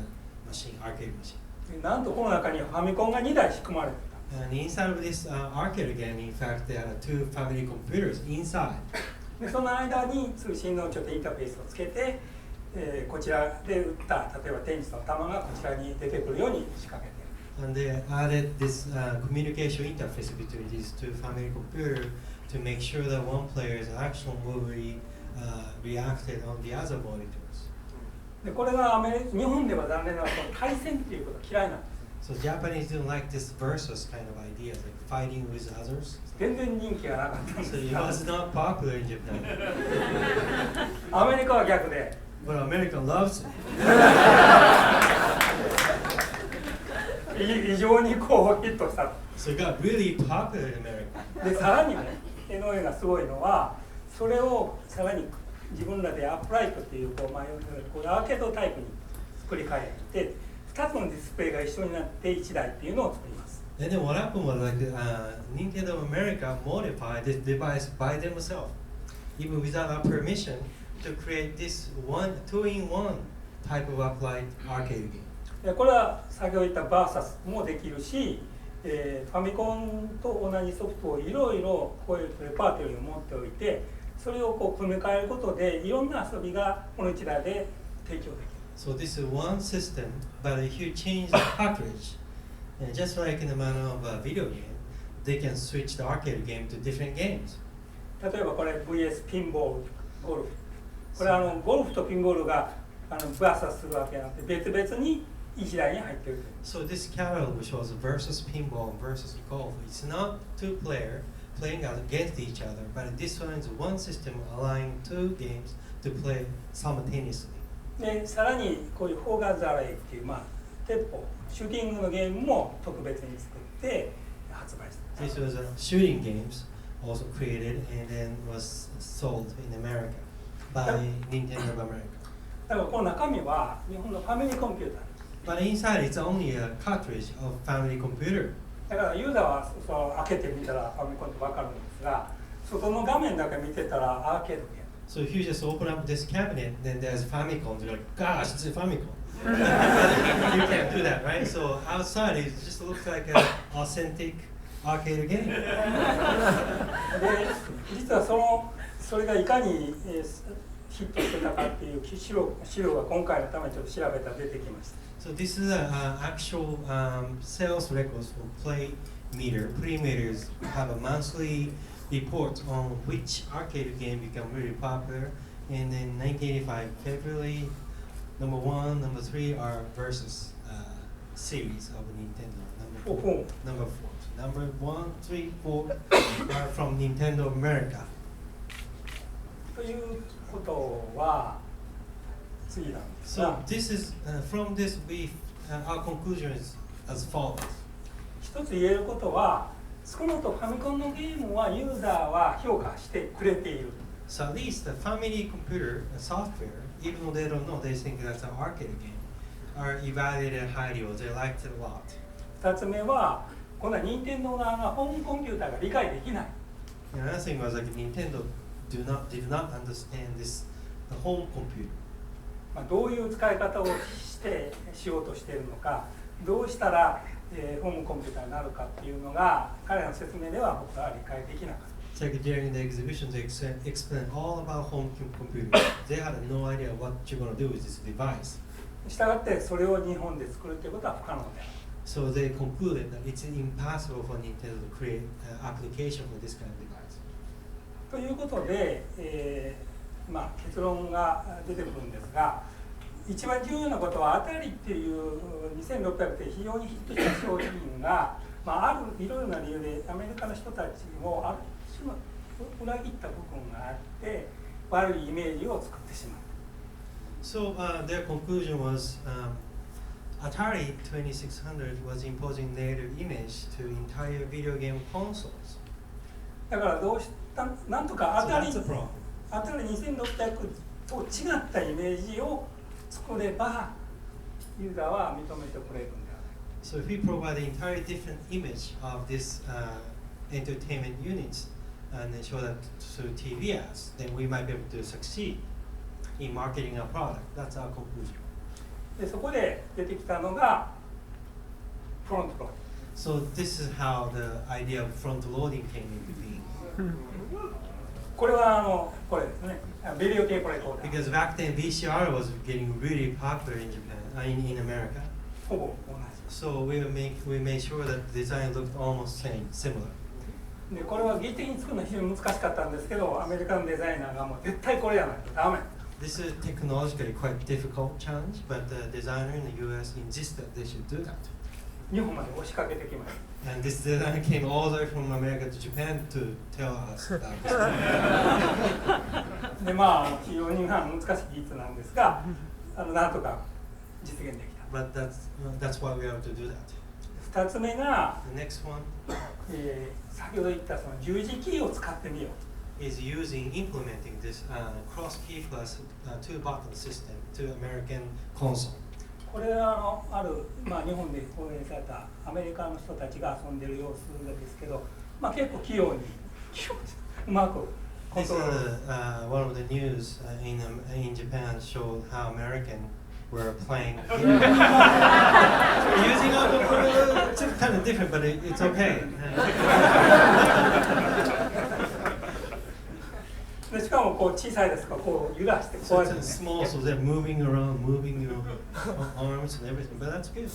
machine, arcade machine. なんとこの中にファミコンが2台仕組まれてた。 And inside of this arcade game, in fact, there are two family computers inside. でその間に通信のちょっとインターフェースをつけて、こちらで打った例えばテニスの球がこちらに出てくるように仕掛けている。And they added this communication interface between these two family computers to make sure that one player's action will be reacted on the other monitors. でこれが日本では残念ながら対戦っていうことが嫌いなんです。So Japanese don't like this versus kind of ideas, like fighting with others. 全然人気がなかったんです So it が was not popular in Japan. アメリカは逆で But American loves it. 異常にこうヒットしたと。 So it got really popular in America. でさらにね、江上がすごいのは、それをさらに自分らでアップライトっていうこう、こうアーケードタイプに作り変えて、2つのディスプレイが一緒になって1台っていうのを作ります。 And then what happened was like Nintendo America modified this device by themselves, even without our permission, to create this two-in-one type of applied arcade game. でこれは先ほど言ったバーサスもできるし、ファミコンと同じソフトをいろいろこういうレパートリーを持っておいて、それをこう組み替えることでいろんな遊びがこの1台で提供できる。 So this is one system, but if you change the cartridge, just like in the manner of a video game, they can switch the arcade game to different games. 例えばこれ VS ピンボール、ゴルフ。これゴルフとピンボールがバーサスするわけなので別々に1台に入っている。 So this catalog, which was versus pinball versus golf, it's not two player playing against each other, but this one is one system allowing two games to play simultaneously. でさらにこういうフォーガーザレイっていう、鉄砲、シューティングのゲームも特別に作って発売した。 This was shooting games also created and then was sold in America by Nintendo of America. だからこの中身は日本のファミリーコンピューター。 But inside it's only a cartridge of family computer. だからユーザーはそう開けてみたらファミコンって分かるんですが、外の画面だけ見てたらアーケードゲーム。 So if you just open up this cabinet, then there's Famicom. You're like, gosh, it's a Famicom. You can't do that, right? So outside it just looks like an authentic arcade game. で実はそれがいかに、ヒットしてたかっていう資料が今回のためにちょっと調べたら出てきました。 So this is actual sales records for Play Meter. Play Meters have a monthly report on which arcade game became really popular. And in 1985, February, number 1, number 3 are versus series of Nintendo. Number 4. Number 1, 3, 4 are from Nintendo America. ということは次なんですが、 So this is from this our conclusion is as follows. 一つ言えることは、少なくともファミコンのゲームはユーザーは評価してくれている。 So at least the family computer software, even though they don't know, they think that's an arcade game, are evaluated highly or they liked it a lot. 二つ目は、今度は任天堂側がホームコンピューターが理解できない。 And another thing was like Nintendo did not understand this the home computer. どういう使い方をしようとしているのか、どうしたら、ホームコンピューターになるかっていうのが彼らの説明では僕は理解できなかった。 It's like during the exhibition they explained all about home computing. They had no idea what you're going to do with this device. したがってそれを日本で作るということは不可能である。 So they concluded that it's impossible for Nintendo to create an application for this kind of device. ということで、結論が出てくるんですが、一番重要なことは当たりっていう2600って非常にヒットした商品が、あるいろいろな理由でアメリカの人たちをある種の裏切った部分があって悪いイメージを作ってしまう。 So their conclusion was Atari 2600 was imposing negative image to entire video game consoles. だからどうしたなんとか So that's a problem. 当たり2600と違ったイメージを作ればユーザーは認めてくれるんではない。 So if we provide an entirely different image of this entertainment units and then show that to TV ads, then we might be able to succeed in marketing our product. That's our conclusion. でそこで出てきたのがフロントロード。 So this is how the idea of front loading came into being. これはこれですね、ビデオテープレコーダー。 Because back then VCR was getting really popular in Japan, in America. ほぼ同 So we made sure that the design looked almost similar. じ。でこれは技術的に作るのは非常に難しかったんですけど、アメリカのデザイナーがもう絶対これやないとダメ。 This is technologically quite difficult challenge, but the designer in the US insisted they should do that. 日本まで押しかけてきました。 And this designer came all the way from America to Japan to tell us about this. でまあ非常に難しい技術なんですが、なんとか実現できた。 But that's why we have to do that. 2つ目が、 The next one 先ほど言ったその十字キーを使ってみよう。 is implementing this cross key plus two button system to American console. これはある、まあ、日本で放映されたアメリカの人たちが遊んでる様子ですけど、まあ、結構器用にうまくコン This ト is ロール。 one of the news in Japan showed how American were playing. Using our controller, it's kind of different, but it's okay. でしかもこう小さいですからこう揺らしてこ So うやって、 it's ね、 small, so they're moving around, moving arms and everything, but that's good.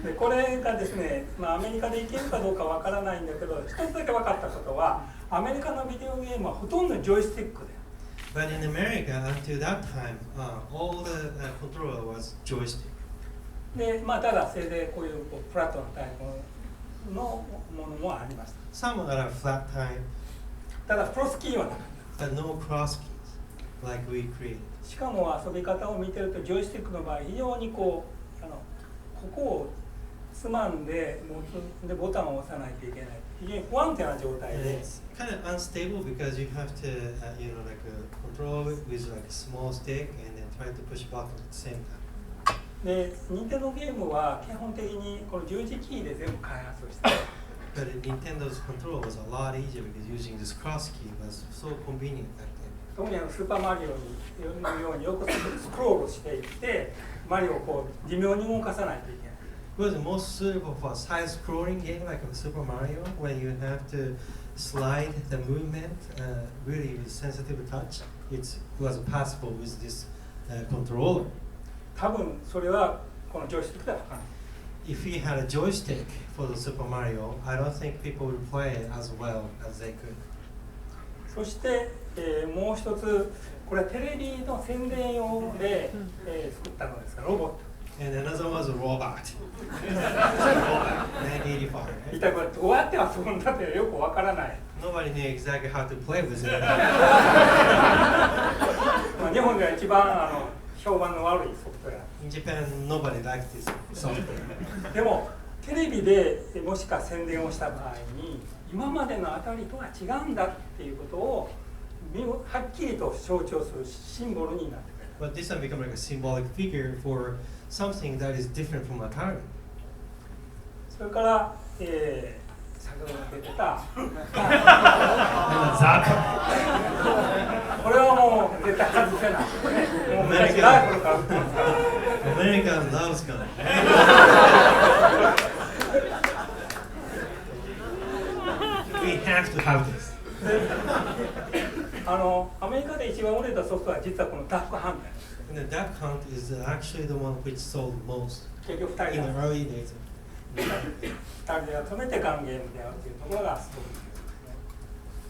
でこれがですね、まあ、アメリカでいけるかどうかわからないんだけど、一つだけ分かったことはアメリカのビデオゲームはほとんどジョイスティックで。 But in America, until that time, all the controller was joystick. で、まあ、ただせいぜいこういうフラットなタイプのものもありました。 Some are flat type, ただクロスキーはなかった。 but no cross keys like we created. しかも遊び方を見てるとジョイスティックの場合非常にこうここをつまんで持つでボタンを押さないといけない非常に不安定な状態 And で it's kind of unstable because you have to, control it with like a small stick and then try to push button at the same time. で任天堂ゲームは基本的にこの十字キーで全部開発をして But Nintendo's control was a lot easier because using this cross key was so convenient back then. 特にスーパーマリオのようによくスクロールしていってマリオをこう微妙に動かさないといけない。 It was most suitable for a side-scrolling game like Super Mario, when you have to slide the movement really with sensitive touch. It was possible with this controller. 多分それはこのジョイスティックでは不可能。 If we had a joystick for the Super Mario, I don't think people would play it as well as they could. そして、もう一つこれはテレビの宣伝用で、作ったのですがロボット。 And another one was a robot. 1985. 一体これどうやって遊ぶんだってよくわからない。 Nobody knew exactly how to play with it. まあ日本では一番評判の悪いソフトウェア。 In Japan, nobody liked this software. でもテレビでもしか宣伝をした場合に今までの当たりとは違うんだっていうことをはっきりと象徴するシンボルになってくれた。 But this one became like a symbolic figure for something that is different from Atari. それから、先ほど出てたこれはもう絶対外せない。もう昔ライフルから売ってますから。 America loves gun. We have to have this. アメリカで一番売れたソフトは実はこのダックハンター。 And the Duck Hunt is actually the one which sold most 結局2 in 人 the で early days. 集めてガンゲームであるというところがすごくいいで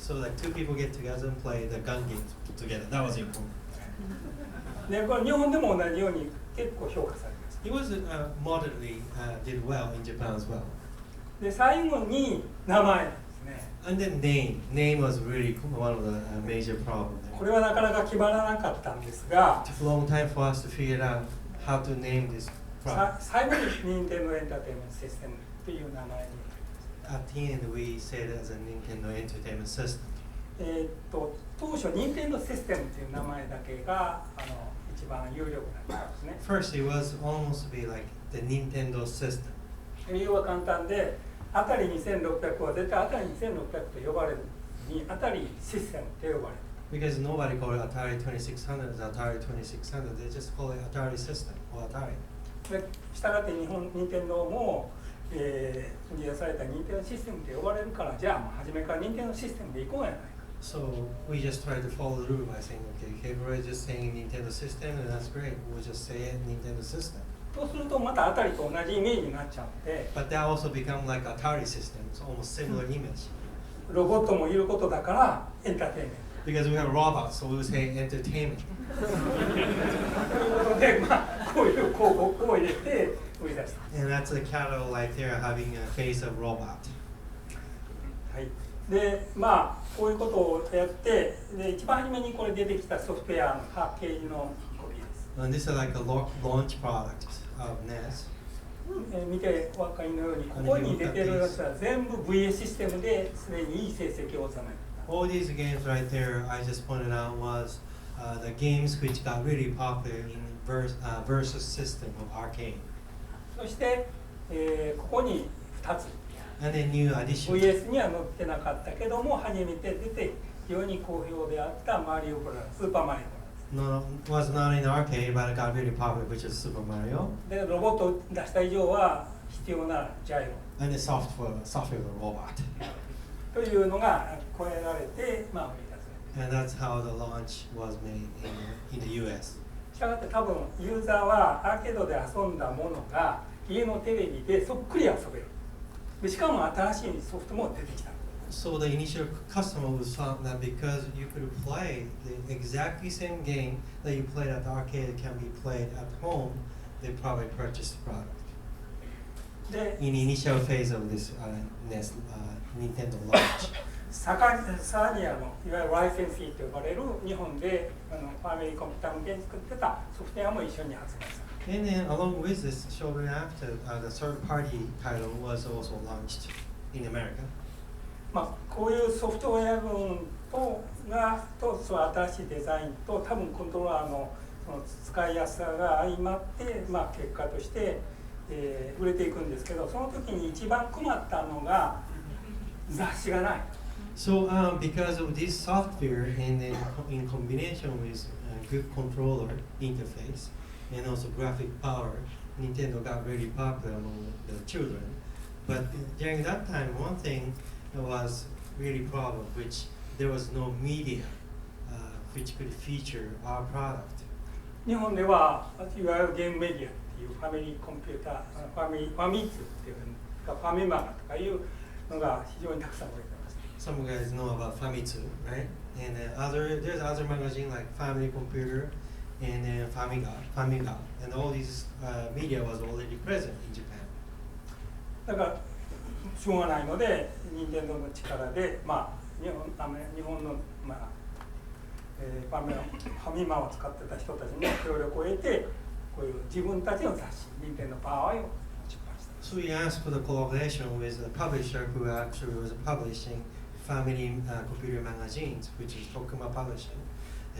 すね。 So like two people get together and play the gun games together. That was important. でこれ日本でも同じように結構評価されました。 It was moderately did well in Japan as well. で最後に名前なんですね。 And then name was really one of the major problems. これはなかなか決まらなかったんですが、 It took a long time for us to figure out how to name this product. 最後に任天堂エンターテインメントシステムという名前に。 At the end, we said it as a Nintendo Entertainment System. 当初任天堂システムという名前だけが一番有力だったんですね。 First, it was almost to be like the Nintendo system. 理由は簡単で、あたり2600は絶対あたり2600と呼ばれるに、あたりシステムと呼ばれる。 Because nobody called it Atari 2600 as Atari 2600. They just call it Atari system or Atari. でしたがって任天堂も、生み出された任天堂システムと呼ばれるから、じゃあもう初めから任天堂システムでいこうやないか。So we just try to follow the rule by saying, okay, everybody just saying Nintendo system, and that's great. We'll just say it Nintendo system. そうするとまたあたりと同じイメージになっちゃうので、 But that also become like Atari system. It's almost similar image. ロボットもいることだからエンターテインメント。 Because we have robots, so we would say entertainment. ということで、まあ、こういう広告を入れて売り出した。 And that's the catalog like they're having a face of robot. はい、でまあこういうことをやってで一番初めにこれ出てきたソフトウェアのパッケージのコピーです。 And this is like a launch product of NES. 見てお分かりのようにここに出てるやつは全部 VA システムですでにいい成績を収める。 All these games right there, I just pointed out was the games which got really popular in versus system of arcade. そして、ここに2つ And then new addition. VS には載ってなかったけども初めて出て非常に好評であったマリオブラザースーパーマリオブラザー No, was not in arcade, but it got really popular, which is Super Mario. でロボットを出した以上は必要なジャイロ And the software robot. というのが超えられて、まあ、売り出され And that's how the launch was made in the US. したがって多分ユーザーはアーケードで遊んだものが家のテレビでそっくり遊べるでしかも新しいソフトも出てきた So the initial customer was found that because you could play the exactly same game that you played at the arcade can be played at home, they probably purchased the product. で In the initial phase of this NES Nintendo launch. さらにいわゆるライセンシーと呼ばれる日本でファミリーコンピューター向けに作ってたソフトウェアも一緒に発売され And then along with this, shortly after, the third-party title was also launched in America. まあ、こういうソフトウェア群とその新しいデザインと多分コントローラーのその使いやすさが相まって、まあ、結果として、売れていくんですけどその時に一番困ったのが雑誌がない。 So because of this software and then in combination with good controller interface and also graphic power, Nintendo got really popular among the children. But during that time, one thing was really problem, which there was no media which could feature our product. 日本ではいわゆるゲームメディアっていうファミリーコンピューターファミ通っていうかファミマガとかいうのが非常にたくさん売れてます。 Some guys know about Famitsu, right? And there's other magazine like Family Computer and then Famiga, and all these media was already present in Japan. だからしょうがないので任天堂の力で、まあ、日本の、まあファミマを使ってた人たちの協力を得てこういう自分たちの雑誌任天堂パワーを出版した。 So we asked for the collaboration with the publisher who actually was publishing Family Computer magazines, which is Tokuma Publishing,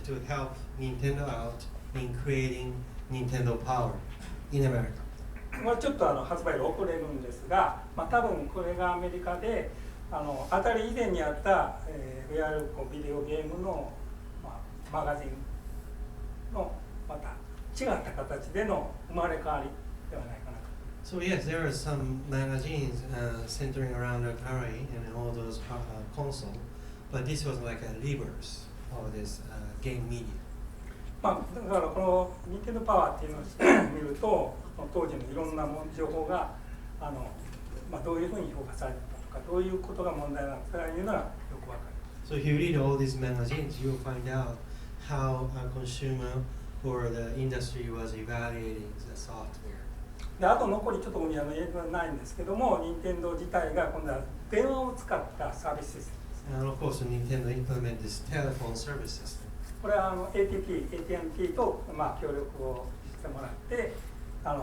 to help Nintendo out in creating Nintendo Power in America. まあちょっと発売が遅れるんですが、まあ、多分これがアメリカで当たり以前にあった、いわゆるビデオゲームの、まあ、マガジンのまた違った形での生まれ変わりではないかなと。 So yes, there are some magazines centering around Atari and all those console, but this was like a reverse of this game media. まあ、だからこの任天堂パワーっていうのを見ると当時のいろんな情報がまあ、どういうふうに評価されたとかどういうことが問題なのかというのがよくわかる。 So if you read all these magazines, you'll find out how a consumer or the industry was evaluating the software. であと残りちょっとここに映像はないんですけども任天堂自体が今度は電話を使ったサービスシステムです。 And of course, Nintendo implemented this telephone service system. これはAT&T と、まあ、協力をしてもらってなん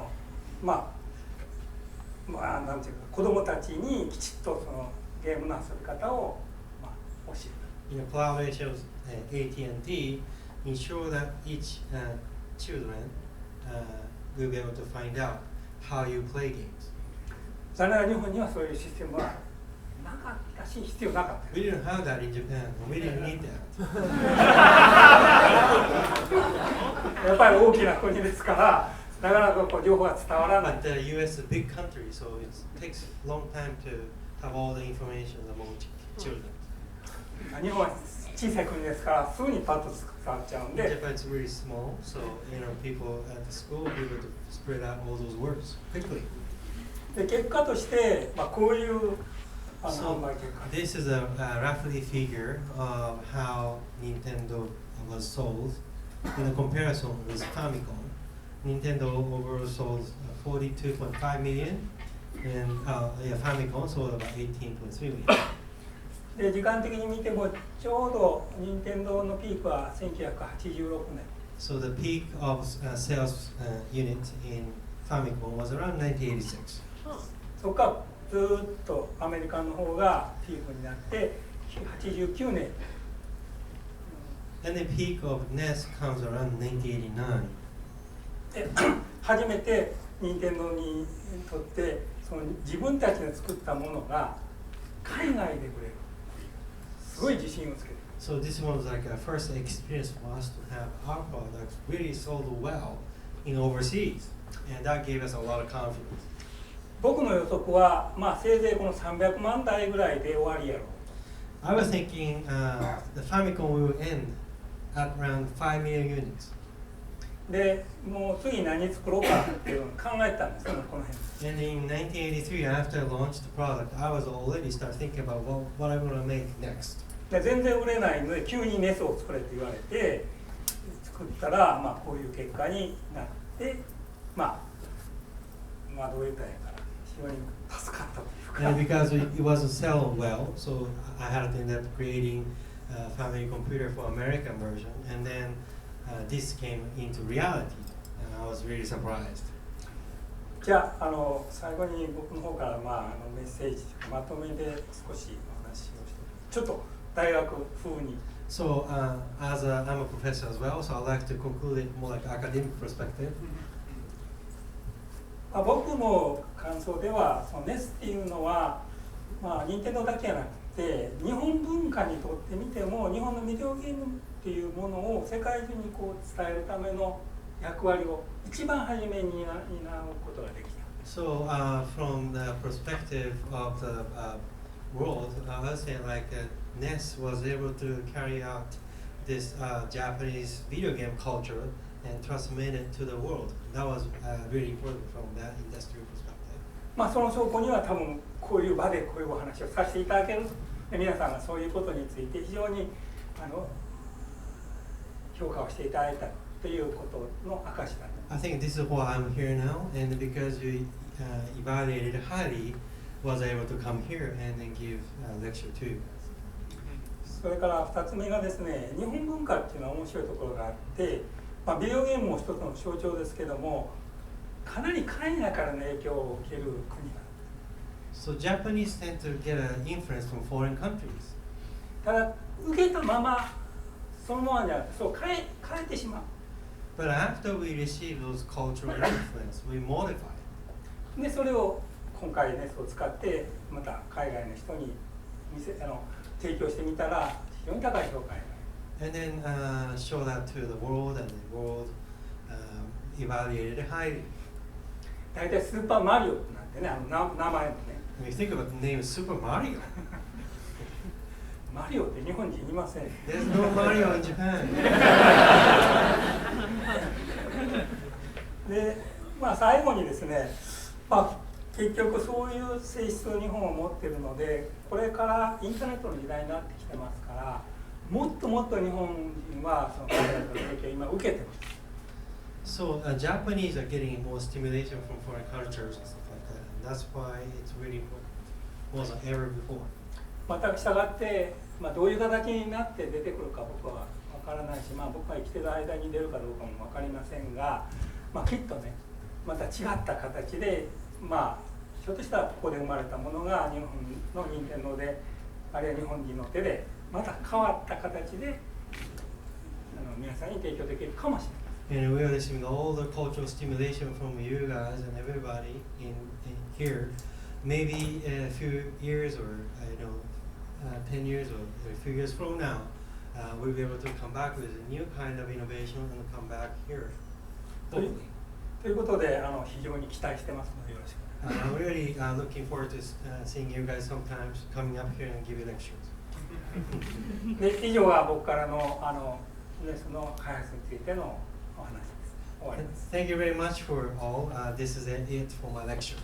ていうか子どもたちにきちっとそのゲームの遊び方を、まあ、教える。 In a collaboration with AT&T, ensure that each children will be able to find out how you play games. 残念ながら日本にはそういうシステムはなかったし必要なかった。 We didn't have that in Japan. We didn't need that. やっぱり大きな国ですからなかなかこう情報が伝わらない。 But the US is a big country, so it takes a long time to have all the information among children. 日本は小さい国ですからすぐにパッと伝わっちゃうん In で Japan, it's really small, so people at the school will be able to spread out all those words quickly. で結果として、こういう販 So 売結果 this is a roughly figure of how Nintendo was sold in a comparison with Famicom. Nintendo overall sold 42.5 million, and Famicom sold about 18.3 million. で時間的に見てもちょうど任天堂のピークは1986年 So the peak of sales unit in Famicom was around 1986. そこからずーっとアメリカの方がピークになって89年 And the peak of NES comes around 1989. で初めて任天堂にとってその自分たちの作ったものが海外で売れるすごい自信をつけて So this was like a first experience for us to have our products really sold well in overseas, and that gave us a lot of confidence. 僕の予測は、せいぜいこの300万台ぐらいで終わりやろう I was thinking the Famicom will end at around 5 million units. でもう次何作ろうかっていうのを考えてたんですよこの辺 And in 1983, after I launched the product, I was already start thinking about what I'm going to make next. で全然売れないので急にネスを作れって言われて作ったら、こういう結果になってどう言ったらいいかな非常に助かったというか And because it wasn't selling well, so I had to end up creating a family computer for American version, and then this came into reality, and I was really surprised. じゃあ、最後に僕の方から、メッセージまとめで少しお話をしてちょっと大学風に So I'm a professor as well, so I'd like to conclude it more like academic perspective. 僕の感想ではその NES っていうのは、任天堂だけじゃなくて日本文化にとってみても日本のビデオゲームっていうものを世界中に伝えるための役割を一番初めに担うことができた。So from the perspective of the world, I would say like NES was able to carry out this Japanese video game culture and transmit it to the world. That was really important from that industry perspective. その証拠には多分こういう場でこういうお話をさせていただける皆さんがそういうことについて非常に評価をしていただいたということの証だ。I think this is why I'm here now, and because you evaluated highly, was able to come here and then give a lecture to you. それから2つ目がですね、日本文化っていうのは面白いところがあって、ビデオゲームも一つの象徴ですけども、かなり海外からの影響を受ける国が。So Japanese tend to get an influence from foreign countries. ただ受けたままそのままじゃなくて、そう変えてしまう。But after we receive those cultural influence, we modify it. でそれを今回ネスを使ってまた海外の人に提供してみたら非常に高い評価になる。And then show that to the world, and the world evaluated it highly. 大体スーパーマリオなんてね、名前もね。When you think about the name Super Mario, マリオって日本人いません。there's no Mario in Japan. で、最後にですね、結局そういう性質を日本は持っているので、これからインターネットの時代になってきてますから、もっともっと日本人はその海外の影響を今受けてます。So Japanese are getting more stimulation from foreign cultures and stuff like that. And that's why it's really more than ever before. また従って、どういう形になって出てくるか僕は分からないし、僕が生きてる間に出るかどうかも分かりませんが、きっとね、また違った形で、ひょっとしたらここで生まれたものが日本の任天堂で、あるいは日本人の手でまた変わった形で皆さんに提供できるかもしれない。And we are receiving all the cultural stimulation from you guys and everybody in here. Maybe a few years or 10 years or a few years from now, we'll be able to come back with a new kind of innovation and come back here. ということで非常に期待してますのでよろしく。I'm really looking forward to seeing you guys sometimes coming up here and give you lectures. で以上が僕からのNES の開発についてのお話です。終わります。 Thank you very much for all. This is it for my lecture.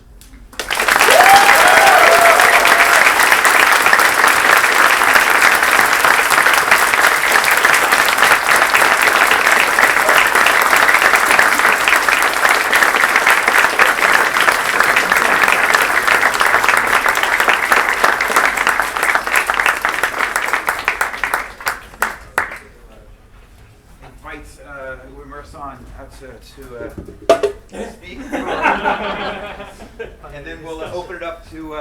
Uemura-san to speak. And then we'll open it up to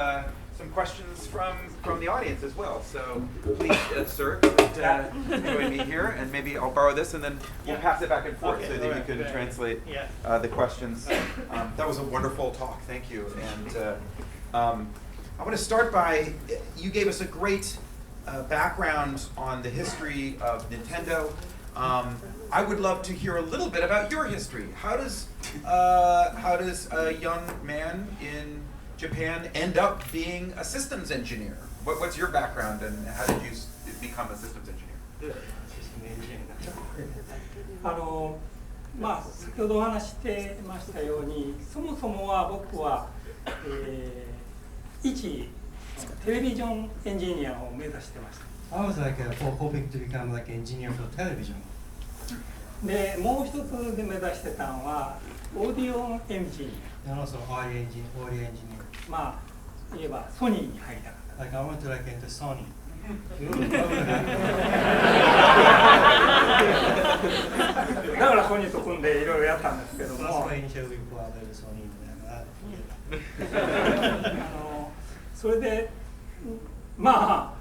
some questions from the audience as well. So please, sir, join me here, and maybe I'll borrow this, and then we'll pass it back and forth so that you can translate the questions. That was a wonderful talk. Thank you. And I want to start by, you gave us a great background on the history of Nintendo. I would love to hear a little bit about your history. How does a young man in Japan end up being a systems engineer? What's your background, and how did you become a systems engineer? まあ先ほどお話してましたように、そもそもは僕は、一テレビジョンエンジニアを目指してました。I was hoping to become like an engineer for television. で、もう一つで目指してたのはオーディオエンジニア。And also audio engineer. まあ言えばソニーに入りたかった。Like I went to into Sony. だからソニーと組んでいろいろやったんですけども。それでまあ、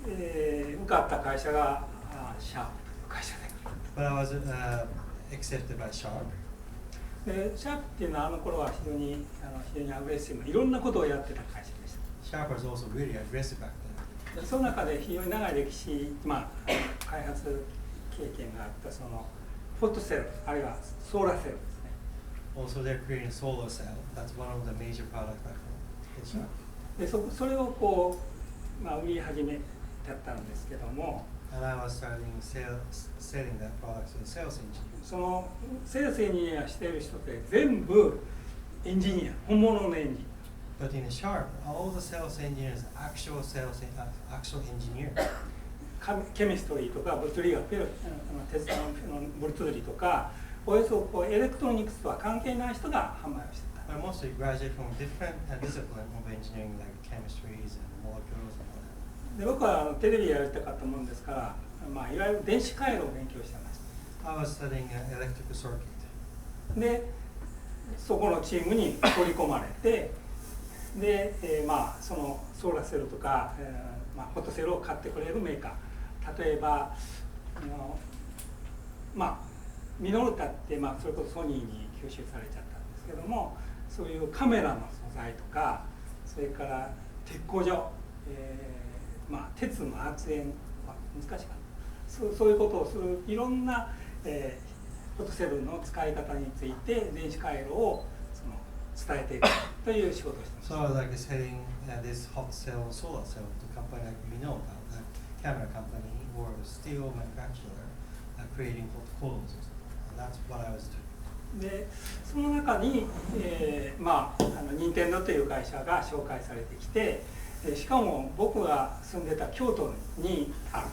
受かった会社がシャープという会社で。But I was accepted by Sharp. でシャープっていうのは頃は非常にアグレッシブないろんなことをやってた会社でした。Sharp was also really aggressive back then. その中で非常に長い歴史、開発経験があったそのフォトセルあるいはソーラーセルですね。Also, they're creating a solar cell. That's one of the major products back then. でそれをこう、売り始めだったんですけども。And I was selling that product to the sales engineer. そのセールスエンジニアしている人って全部エンジニア、本物のエンジニア。But in Sharp, all the sales engineers, actual engineers. ケミストリーとか物理学、鉄道の物理とか、およそエレクトロニクスとは関係ない人が販売をしてた。But mostly graduate from different disciplines of engineering, like chemistries and molecules and all that. で僕はテレビやりたかったもんですから、いわゆる電子回路を勉強してました。I was studying electrical circuit. で、そこのチームに取り込まれて、で、そのソーラーセルとか、フォトセルを買ってくれるメーカー、例えばミノルタって、それこそソニーに吸収されちゃったんですけども、そういうカメラの素材とか、それから鉄工所、鉄の圧煙、難しかった。そういうことをするいろんな、フォトセルの使い方について電子回路を伝えていくという仕事をしています。So I was like selling this hot cell, solar cell to a company like Minolta, a camera company or a steel manufacturer, creating photocoils. That's what I was doing. で、その中に、任天堂という会社が紹介されてきて、しかも僕が住んでた京都にある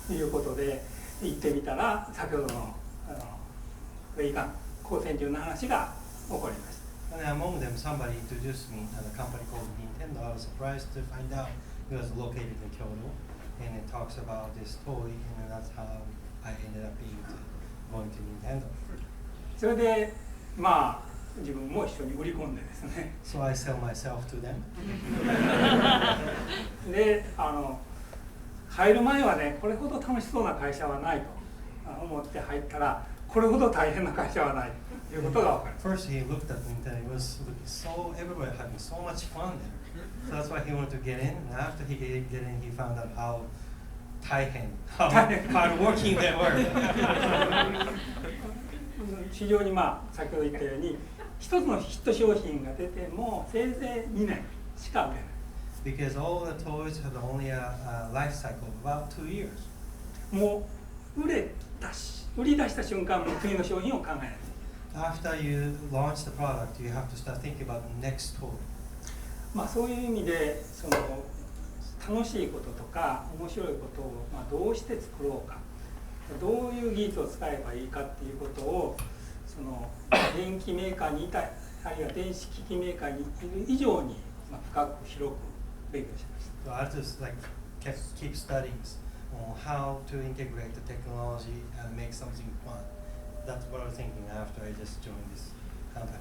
ということで行ってみたら、先ほどのウェイガン光線銃の話が起こりました。And among them, somebody introduced me to a company called Nintendo. I was surprised to find out it was located in Kyoto, and it talks about this toy, and that's how I ended up going to Nintendo. それで自分も一緒に売り込んでですね。So I sell myself to them. で、入る前はね、これほど楽しそうな会社はないと思って入ったら、これほど大変な会社はないということが分かる。First he looked at me and it was so everybody having so much fun there. So that's why he wanted to get in. And after he get in, he found out how hard working they were. 市場に先ほど言ったように一つのヒット商品が出てもせいぜい2年しか売れない。because all the toys have only a life cycle of about 2 years. もう売り出した瞬間も次の商品を考えない。 After you launch the product, you have to start thinking about the next toy. まあそういう意味でその楽しいこととか面白いことをまあどうして作ろうか、どういう技術を使えばいいかっていうことをその電機メーカーにいたい、あるいは電子機器メーカーにいる以上にまあ深く広く勉強しました。 So I just like keep studying on how to integrate the technology and make something fun. That's what I was thinking after I just joined this company.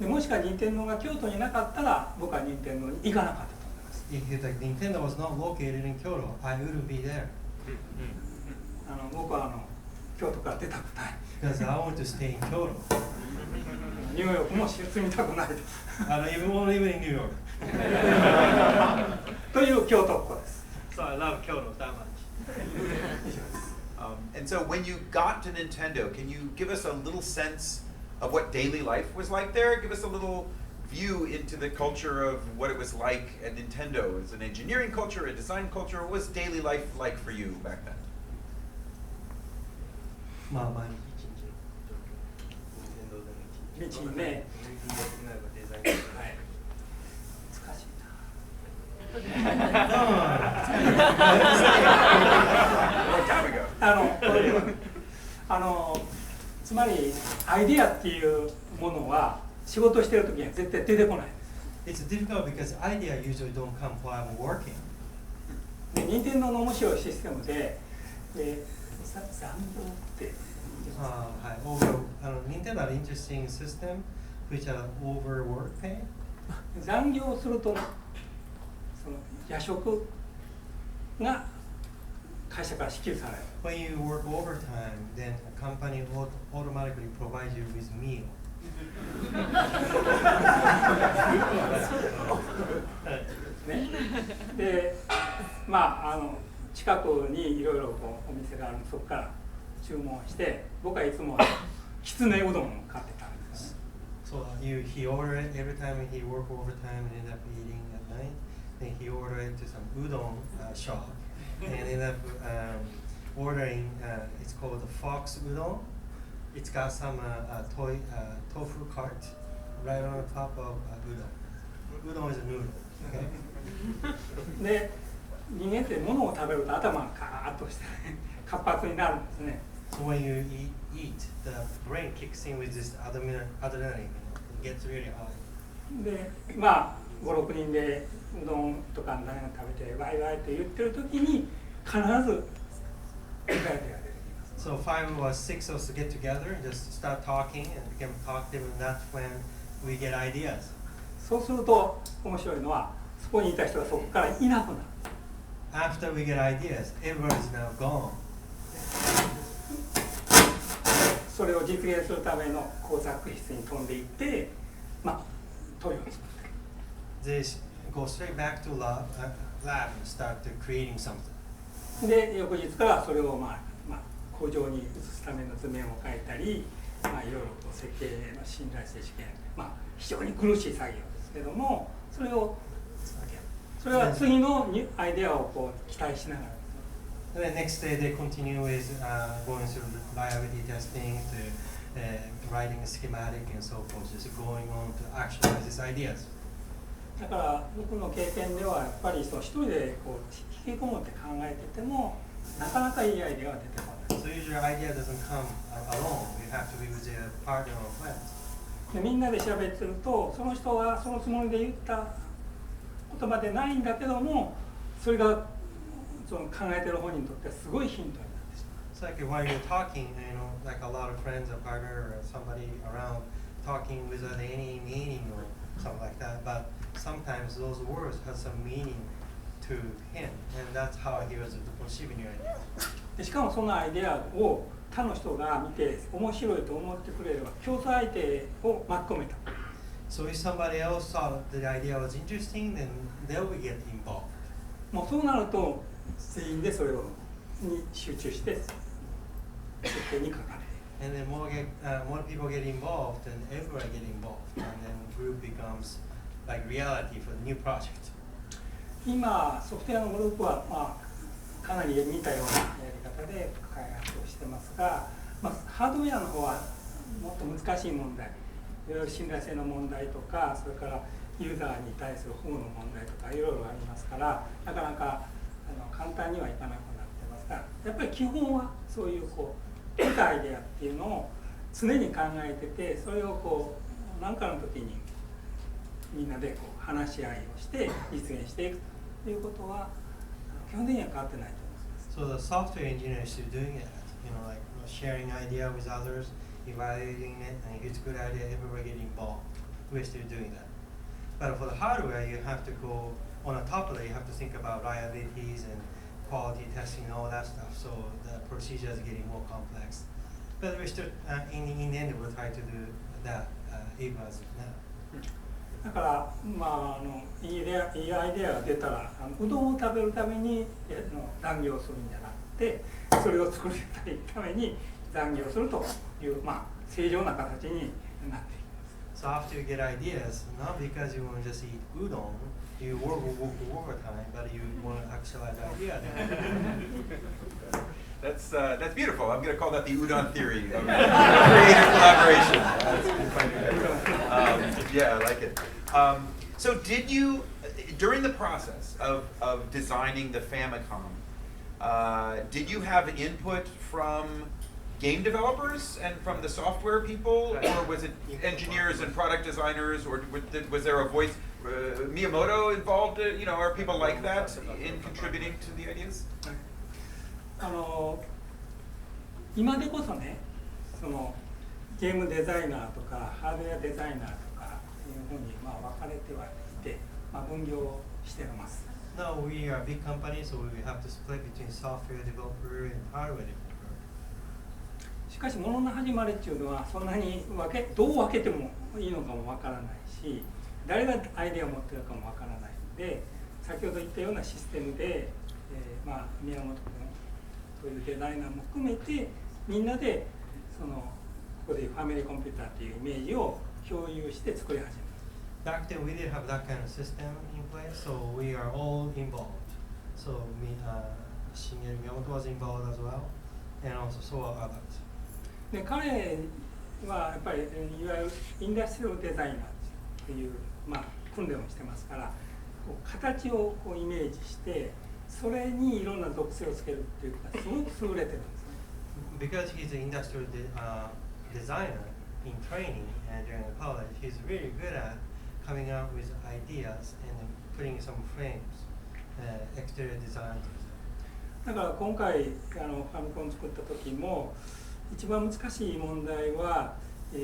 でもしか任天堂が京都になかったら僕は任天堂に行かなかったと思います。 If like Nintendo was not located in Kyoto, I wouldn't be there 僕は京都から出たくない。 because I want to stay in Kyoto. ニューヨークも住みたくない I don't even want to live in New York. という京都っ子です。 So I love Kyoto that much. And so when you got to Nintendo, can you give us a little sense of what daily life was like there? Give us a little view into the culture of what it was like at Nintendo. Is it an engineering culture, a design culture? What was daily life like for you back then? まあ毎日道にね、はい、難しいな。つまりアイディアっていうものは仕事してる時には絶対出てこないです。 It's difficult because idea usually don't come while I'm working. で、任天堂の面白いシステムで、残業ってはい、Nintendo had an interesting system which had overwork pay. 残業するとその夜食が会社から支給される。 When you work overtime, then a company will automatically provide you with meal. ね、で、まあ近くにいろいろお店があるのでそこから注文して僕はいつもきつねうどんを買ってたんです。 So he ordered it every time he worked overtime and ended up eating at night. Then he ordered to some udon shop and ended up ordering. It's called the Fox Udon. It's got some tofu cart right on top of udon. Udon is a noodle. Okay. で、人間って物を食べると頭がカーッとして活発になるんですね。 So when you eat, the brain kicks in with this adrenaline. It gets really high. で、まあ5、6人でうどんとか何が食べてワイワイと言ってる時に必ずアイデアが出てきます。 So 5 or 6 of us get together and just start talking and become talkative, and that's when we get ideas. そうすると面白いのはそこにいた人がそこからいなくなる。 After we get ideas, everyone is now gone. それを実現するための工作室に飛んでいって、まあトイレを作って They go straight back to lab and start creating something. で翌日からそれを工場に移すための図面を描いたり、いろいろ設計の信頼性試験、非常に苦しい作業ですけども、それは次のアイデアを期待しながら。 And the next day they continue with going through the reliability testing to writing a schematic and so forth, just going on to actualize these ideas. だから僕の経験ではやっぱり一人で引きこもって考えててもなかなかいいアイデアが出てこない。 So usually idea doesn't come alone. You have to be with a partner or friends. でみんなで喋ってるとその人がそのつもりで言った言葉でないんだけどもそれがその考えてる本人にとってはすごいヒントになってしまう。 It's like while you're talking, like a lot of friends, a partner, or somebody around talking without any meaning or something like that. But sometimes those words have some meaning to him, and that's how he was able to conceive new ideas. でしかもそのアイデアを他の人が見て面白いと思ってくれれば競争相手を巻き込めた。 So if somebody else thought the idea was interesting, then they will get involved. もうそうなると全員でそれに集中して設計に書かれる。 And then more people get involved, and everyone get involved, and then group becomes like reality for the new project. 今ソフトウェアのグループは、かなり似たようなやり方で開発をしてますが、ハードウェアの方はもっと難しい問題、いわゆる信頼性の問題とか、それからユーザーに対する保護の問題とかいろいろありますから、なかなか簡単にはいかなくなってますが、やっぱり基本はそういう得たアイデアっていうのを常に考えてて、それを何かの時にみんなで話し合いをして実現していくということは基本的には変わってないと思います。 So the software engineer is still doing it, like sharing idea with others, evaluating it, and if it's a good idea, everybody get involved. We're still doing that. But for the hardware, you have to go on the top of it. You have to think about liabilities and quality testing and all that stuff. So the procedure is getting more complex. But we're still, in the end, we'll try to do that even as of now. だから、いいアイデアが出たらうどんを食べるために残業するんじゃなくて、それを作りたいために残業するという、正常な形になっていきます。 So after you get ideas, not because you want to just eat udon, you work overtime, but you want to actualize idea. That's beautiful. I'm going to call that the udon theory of creative collaboration. Yeah, I like it. So did you, during the process of designing the Famicom, did you have input from game developers and from the software people, or was it engineers and product designers, or was there a voice, Miyamoto involved, are people like that in contributing to the ideas? 今でこそね、ゲームデザイナーとかハードウェアデザイナーとかいうふうに分かれてはいて、分業してます。Now we are a big company, so we have to split between software developer and hardware developer. しかし物の始まりっていうのはそんなにどう分けてもいいのかもわからないし、誰がアイデアを持ってるかもわからないので、先ほど言ったようなシステムで、宮本君というデザイナーも含めてみんなでここでファミリーコンピューターというイメージを共有して作り始める。Back then, we didn't have that kind of system in place, so we are all involved. So Shigeru Miyamoto was involved as well, and also so are others. で彼はやっぱりいわゆるインダストリアルデザイナーという、訓練をしてますから、形をイメージしてそれにいろんな属性をつけるっていうのがすごく優れてるんですね。Because he's an industrial designer in training and during college, he's really good at coming out with ideas and then putting some frames, exterior design. だから今回ファミコン作った時も一番難しい問題は、ス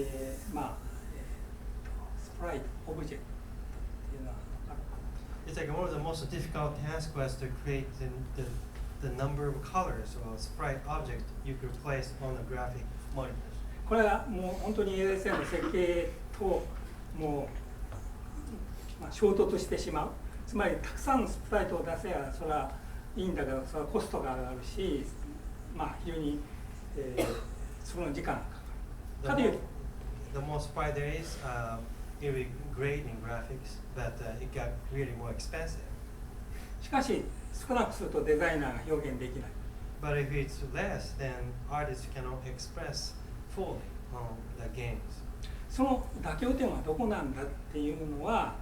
プライト、オブジェクトっていうのは分かるかな。It's like one of the most difficult tasks was to create the number of colors or sprite object you could place on the graphic monitors. これはもう本当に ASM の設計ともう、衝突してしまう。つまりたくさんのスプライトを出せばそれはいいんだけど、それはコストが上がるし、非常に、その時間がかかる。かというと The more sprite there is, it will be great in graphics, but it got really more expensive. しかし少なくするとデザイナーが表現できない。But if it's less, then artists cannot express fully on the games. その妥協点はどこなんだっていうのは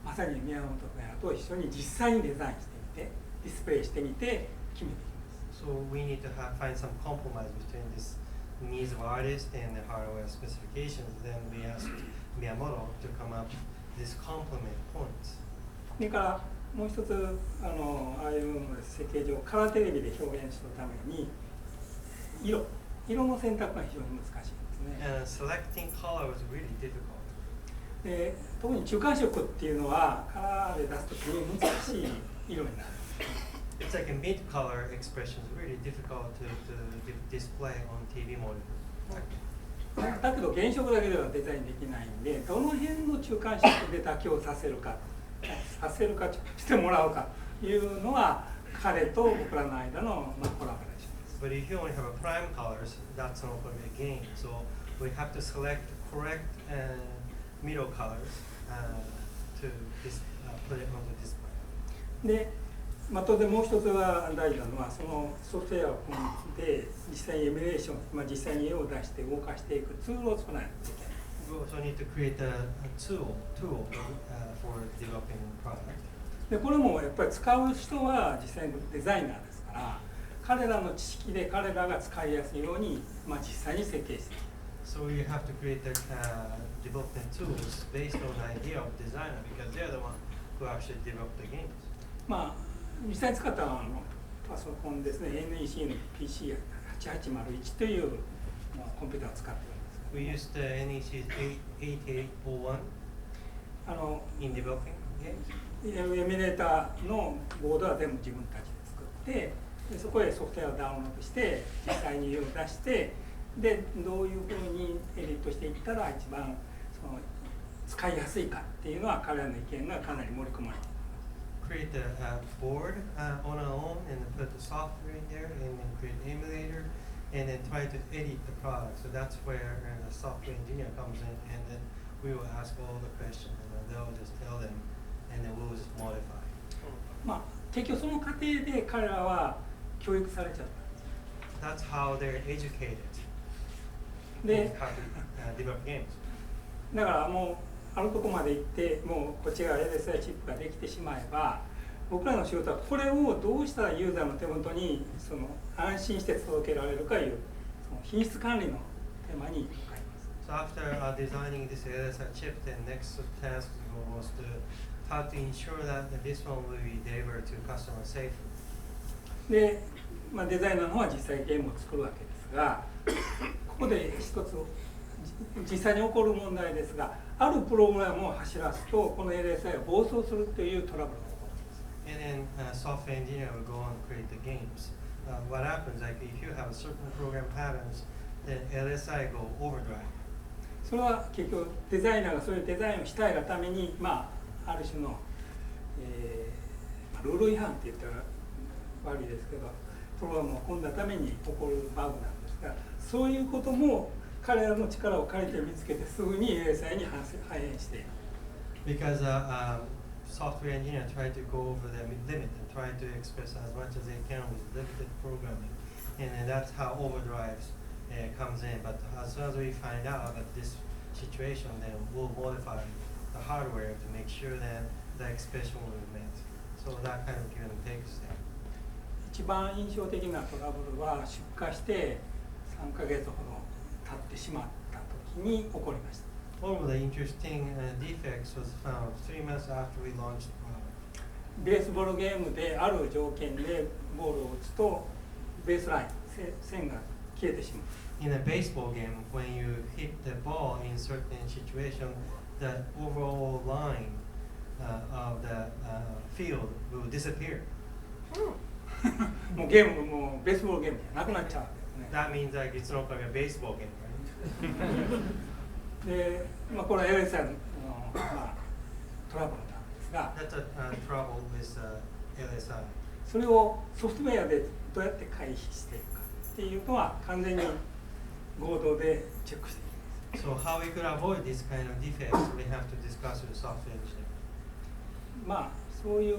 まさに宮本君と一緒に実際にデザインしてみてディスプレイしてみて決めていきます。 So we need to find some compromise between this needs of artists and the hardware specifications. Then we asked Miyamoto to come up with this complement points. それからもう一つああいう設計上カラーテレビで表現するために色の選択が非常に難しいんですね。And selecting color was really difficult. で特に中間色っていうのはカラーで出すと非常に難しい色になる。It's like a mid-color expression is really difficult to display on TV monitor. だけど原色だけではデザインできないんで、どの辺の中間色で妥協させるかしてもらうかというのは彼と僕らの間のコラボレーションです。But if you only have a prime colors, that's not going to be a game. So we have to select correct middle colors to put it on the display. で、当然もう一つは大事なのはそのソフトウェアを組んで実際にエミュレーション、実際に絵を出して動かしていくツールを作らないといけない。We also need to create a tool for developing product. でこれもやっぱり使う人は実際にデザイナーですから、彼らの知識で彼らが使いやすいように、実際に設計している。So you have to create the development tools based on the idea of designer because they're the one who actually develop the games. 実際に使ったパソコンですね、NEC の PC8801 というコンピューターを使っているんです。We used the NEC 8801 in developing games. エミュレーターのボードは全部自分たちで作って、でそこへソフトウェアをダウンロードして実際に絵を出して、でどういうふうにエディットしていったら一番その使いやすいかっていうのは彼らの意見がかなり盛り込まれている。Create a board on our own and put the software in there and then create an emulator and then try to edit the product. So that's where the software engineer comes in and then we will ask all the questions and then they'll just tell them and then we'll just modify. 結局その過程で彼らは教育されちゃったんです。 That's how they're educated で how to develop games. だからもうあるとこまで行ってもうこっちが LSI チップができてしまえば、僕らの仕事はこれをどうしたらユーザーの手元にその安心して届けられるかいうその品質管理のテーマに向かいます。 So after designing this LSI chip, the next task was how to ensure that this one will be delivered to customer safely. で、デザイナーの方は実際ゲームを作るわけですが、ここで一つ実際に起こる問題ですが、あるプログラムを走らすとこの LSI が暴走するというトラブルが起こるんです。 And then software engineer will go on and create the games. What happens, like if you have certain program patterns, then LSI go overdrive. それは結局デザイナーがそういうデザインをしたいがために、ある種の、ルール違反って言ったら悪いですけど、プログラムを組んだために起こるバグなんですが、そういうことも彼らの力を借りて見つけてすぐに LSI に反映している。 Because software engineer try to go over the limit and try to express as much as they can with limited programming, and then that's how overdrives comes in. But as soon as we find out that this situation, then we'll modify the hardware to make sure that the expression will be met. So that kind of give and take step. 一番印象的なトラブルは出荷して3ヶ月ほど経ってしまった時に起こりました。 One of the interesting defects was found 3 months after we launched the product. ベースボールゲームである条件でボールを打つとベースライン線が消えてしまう。 In a baseball game, when you hit the ball in certain situation, the overall line of the field will disappear. もうゲームもベースボールゲームじゃなくなっちゃうわけですね。 That means like it's no longer a baseball game, right? で、これは LSI の、トラブルなんですが、 That's a trouble with LSI. それをソフトウェアでどうやって回避していくかっていうのは完全に合同でチェックしていきます。 So how we could avoid this kind of defects, we have to discuss with the software engineer. そういう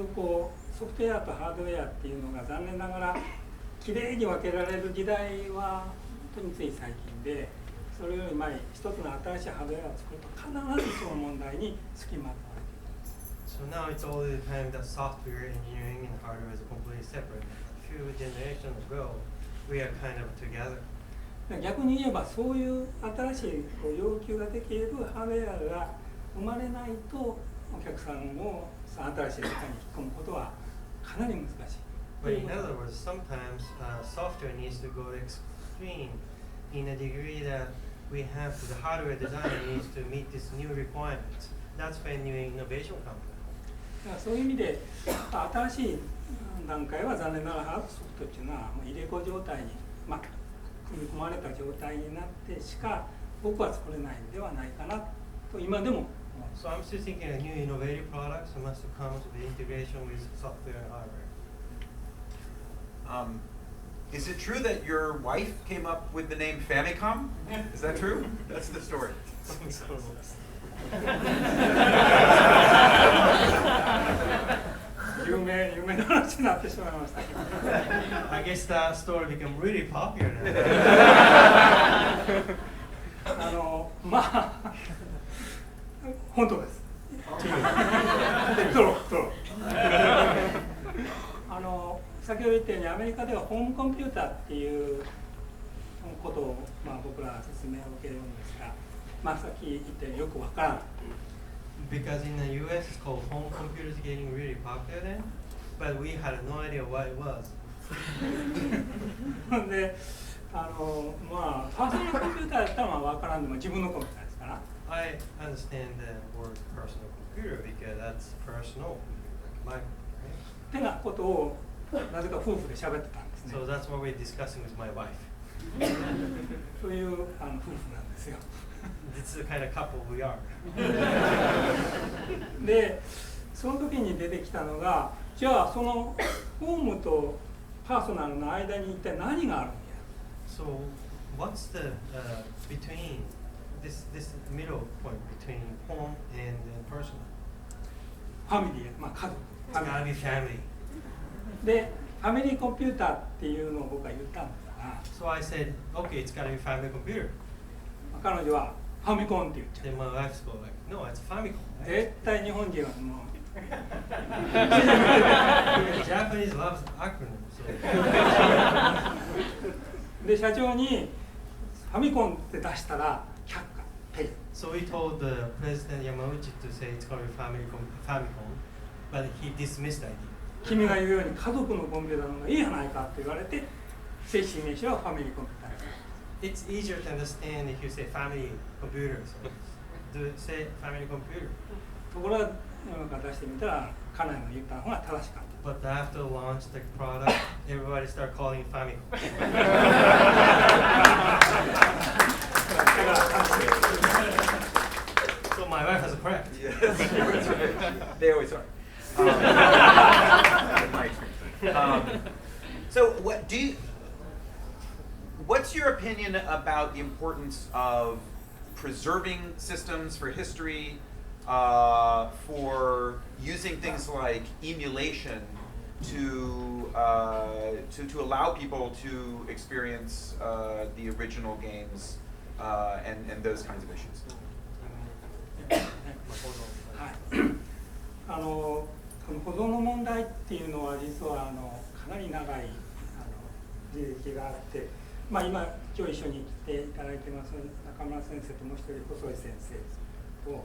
ソフトウェアとハードウェアっていうのが残念ながらきれいに分けられる時代は本当につい最近で、それより前一つの新しいハードウェアを作ると必ずその問題につきまとわれています。 So now it's all the time that software engineering and hardware is completely separate. A few generations ago, we are kind of together. 逆に言えばそういう新しい要求ができるハードウェアが生まれないとお客さんを新しい世界に引き込むことはかなり難しい。 But in other words, sometimes software needs to go extreme in a degree that we have to, the hardware designer needs to meet this new requirements. That's when new innovation comes in. そういう意味で新しい段階は残念ながらハードソフトっていうのは入れ子状態に、組み込まれた状態になってしか僕は作れないんではないかなと今でも。 So I'm still thinking of new innovative products must come with the integration with software and hardware. Is it true that your wife came up with the name Famicom? Is that true? That's the story. 有名にになってしまいました。I guess that story became really popular now. まあ本当です。トロ先ほど言ったようにアメリカではホームコンピューターっていうことを、僕らは説明を受けるんですが、さっき言ったようによくわからない。Because in the US it's called home computers getting really popular then, but we had no idea what it was. で、パーソナルコンピューターやったらわからんでも自分のコンピューターですから。I understand the word personal computer because that's personal computer, like mine. ってなことをなぜか夫婦で喋ってたんですね。So that's what we're discussing with my wife. そういう夫婦なんですよ。This is the kind of couple we are. で、その時に出てきたのが、じゃあそのホームとパーソナルの間に一体何があるんや。So what's the between this middle point between home and personal? ファミリー、家族。It's gotta be family. で、ファミリーコンピューターっていうのを僕は言ったんですが、So I said, okay, it's gotta be family computer. 彼女はファミコンって言っちゃう。Then my wife's go like, no, it's Famicom. 絶対日本人はもう。Japanese loves acronyms. So. で、社長にファミコンって出したら却下。So we told the President Yamauchi to say it's gonna be Famicom, but he dismissed the idea. 君が言うように家族のコンピューターの方がいいやないかって言われて、正式名称はファミリーコンピューター。It's easier to understand if you say family computer. So do say family computer. ところが世の中出してみたら、家内の言った方が正しかった。But after launch the product, everybody start calling Famicom. So my wife was correct. Yes, they always are. So what's your opinion about the importance of preserving systems for history, for using things like emulation to allow people to experience the original games and those kinds of issues? この保存の問題っていうのは実はかなり長い履歴があって、今今日一緒に来ていただいてます中村先生ともう一人細井先生と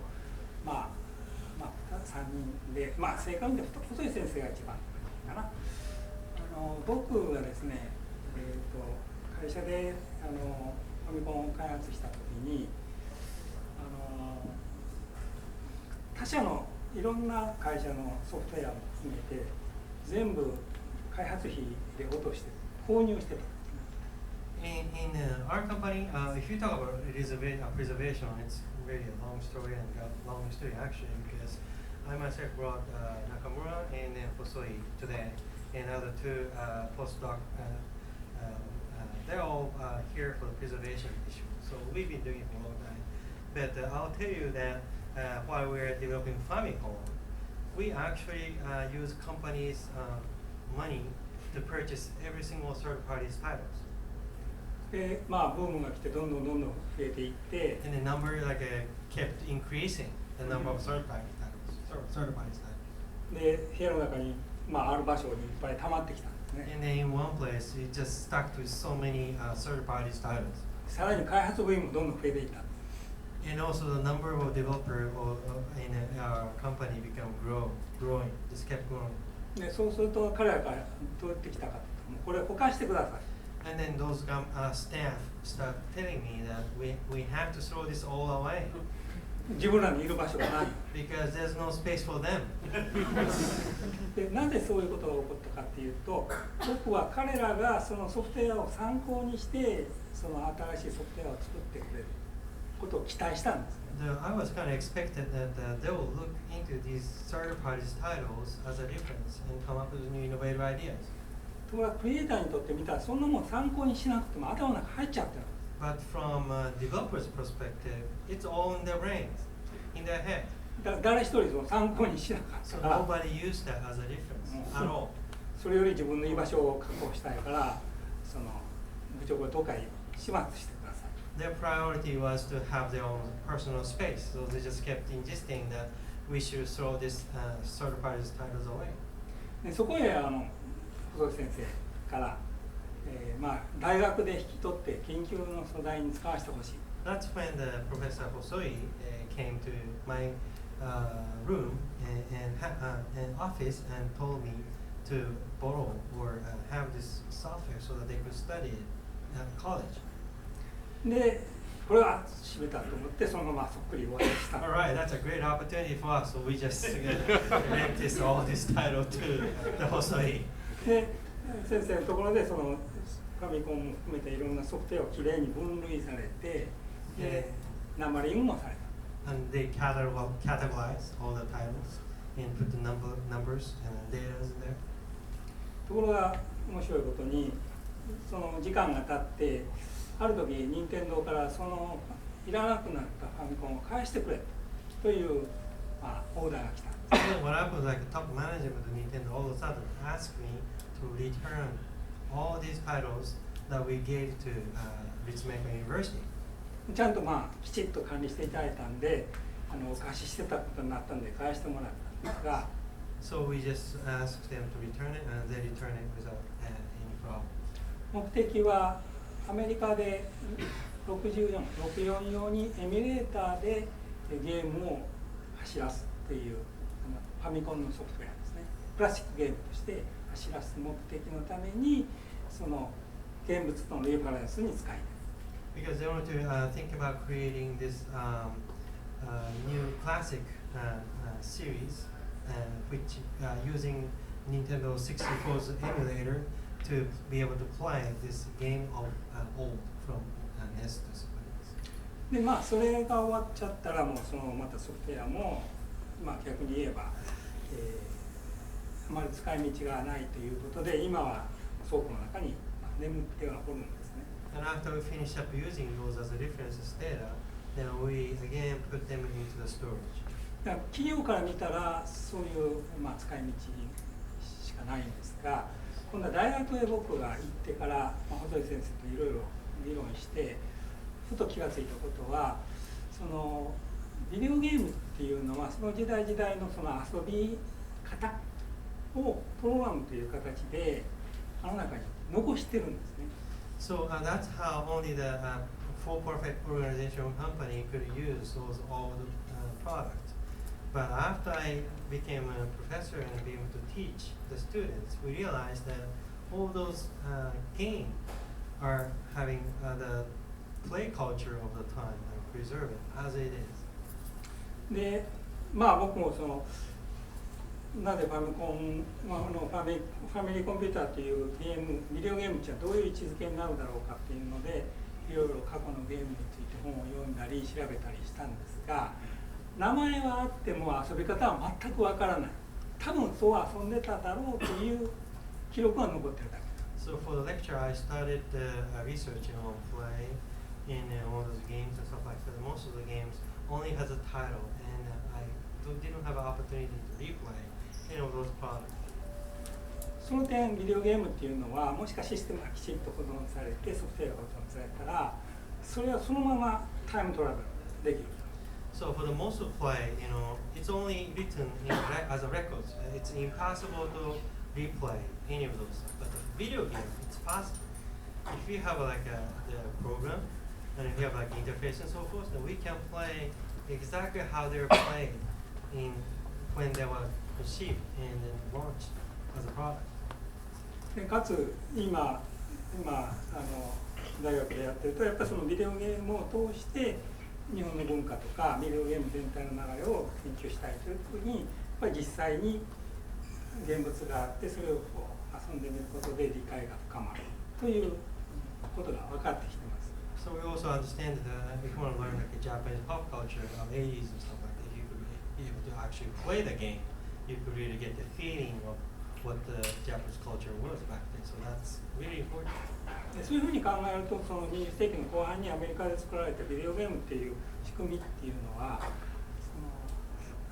3人で、正確に言うと細井先生が一番かな。僕がですね、会社でファミコンを開発した時に他社のいろんな会社のソフトウェアも含めて全部開発費で落として購入してた。In our company, if you talk about preservation, it's really a long story and a long history actually because I myself brought Nakamura and then Hosoi today and other two postdoc. They're all here for the preservation issue. So we've been doing it for a long time. But I'll tell you that while we're developing Famicom, we actually use companies' money to purchase every single third-party titles. で、ブームが来てどんどん増えていって、And the number kept increasing, the number of third-party titles. で、部屋の中にある場所にいっぱい溜まってきたんですね。And then in one place, it just stuck to so many third-party titles. さらに開発部員もどんどん増えていった。And also the number of developers in our company became growing, just kept growing. で、そうすると彼らからどうやってきたかというと、もうこれ保管してください。And then those staff start telling me that we have to throw this all away 自分らにいる場所がない。because there's no space for them. で、なぜそういうことが起こったかっていうと、僕は彼らがそのソフトウェアを参考にしてその新しいソフトウェアを作ってくれることを期待したんです。I was kind of expected that they will look into these third-party titles as a reference and come up with new innovative ideas. ところがクリエイターにとってみたらそんなもん参考にしなくても頭の中入っちゃってる。But from a developer's perspective, it's all in their brains, in their head. 誰一人その参考にしなかった So から。 nobody used that as a reference at all. それより自分の居場所を確保したいからその部長がどっかに始末してください。 Their priority was to have their own personal space, so they just kept insisting that we should throw this third party's titles away. でそこへ細木先生から、まあ、大学で引き取って研究の素材に使わせてほしい。That's when the Professor Hosoi came to my room and office and told me to borrow or have this software so that they could study it at college. でこれは閉めたと思ってそのままそっくりお渡しした。 Alright, that's a great opportunity for us, so we just lent this all this title to the Hosoi. で先生のところでそのファミコンも含めていろんなソフトウェアをきれいに分類されてでナンバリングもされた。 And they categorized all the titles and put the numbers and data in there. ところが面白いことにその時間が経ってある時任天堂からそのいらなくなったファミコンを返してくれという、まあ、オーダーが来た。 So what happened was like the top management of Nintendo all of a sudden asked me to return all these titles that we gave to Ritsumeikan University. ちゃんとまあきちっと管理していただいたんでお貸ししてたことになったんで返してもらったんですが So we just asked them to return it and they returned it without any problem. 目的はアメリカで64用にエミュレーターでゲームを走らすっていうファミコンのソフトウェアですね。クラシックゲームとして走らす目的のためにその現物とのリファレンスに使いたい。 Because they wanted to think about creating this new classic series, which using Nintendo 64's emulator to be able to play this game of old from NES to Super NES. でまあそれが終わっちゃったらもうそのまたソフトウェアもまあ逆に言えば、あまり使い道がないということで今は倉庫の中に眠ってはおるんですね。 And after we finished up using those as a reference data, then we again put them into the storage. だから企業から見たらそういう、まあ、使い道しかないんですが今度は大学へ僕が行ってから、まあ、細井先生といろいろ議論してふと気がついたことはそのビデオゲームっていうのはその時代時代のその遊び方をプログラムという形であの中に残してるんですね。 So that's how only the for-profit organizational company could use those old products. But after I became a professor and be able to teach the students, we realized that all those games are having the play culture of the time and preserve it as it is. でまあ僕もそのなぜファミコン、まあ、ファミリーコンピューターというゲームビデオゲームっていうのはどういう位置づけになるだろうかっていうのでいろいろ過去のゲームについて本を読んだり調べたりしたんですが名前はあっても遊び方は全くわからない多分そう遊んでただろうという記録が残ってるだけ。 So for the lecture, I started researching on play in all those games and stuff like that. Most of the games only has a title, and I didn't have an opportunity to replay any of those products. その点ビデオゲームっていうのはもしかシステムがきちんと保存されてソフトウェアが保存されたらそれはそのままタイムトラベルできる。 So for the most of play, it's only written as a record. It's impossible to replay any of those. But the video game, it's possible. If you have the program and if you have interface and so forth, then we can play exactly how they were played when they were conceived and then launched as a product. でかつ今大学でやってるとやっぱりそのビデオゲームを通して日本の文化とかビデオゲーム全体の流れを研究したいというふうにやっぱり実際に現物があってそれをこう遊んでみることで理解が深まるということが分かってきてます。 So we also understand that if you want to learn the Japanese pop culture of 80s and stuff like that, you could be able to actually play the game. You could really get the feeling of what the Japanese culture was back then. So that's really important. でそういうふうに考えるとその20世紀の後半にアメリカで作られたビデオゲームっていう仕組みっていうのは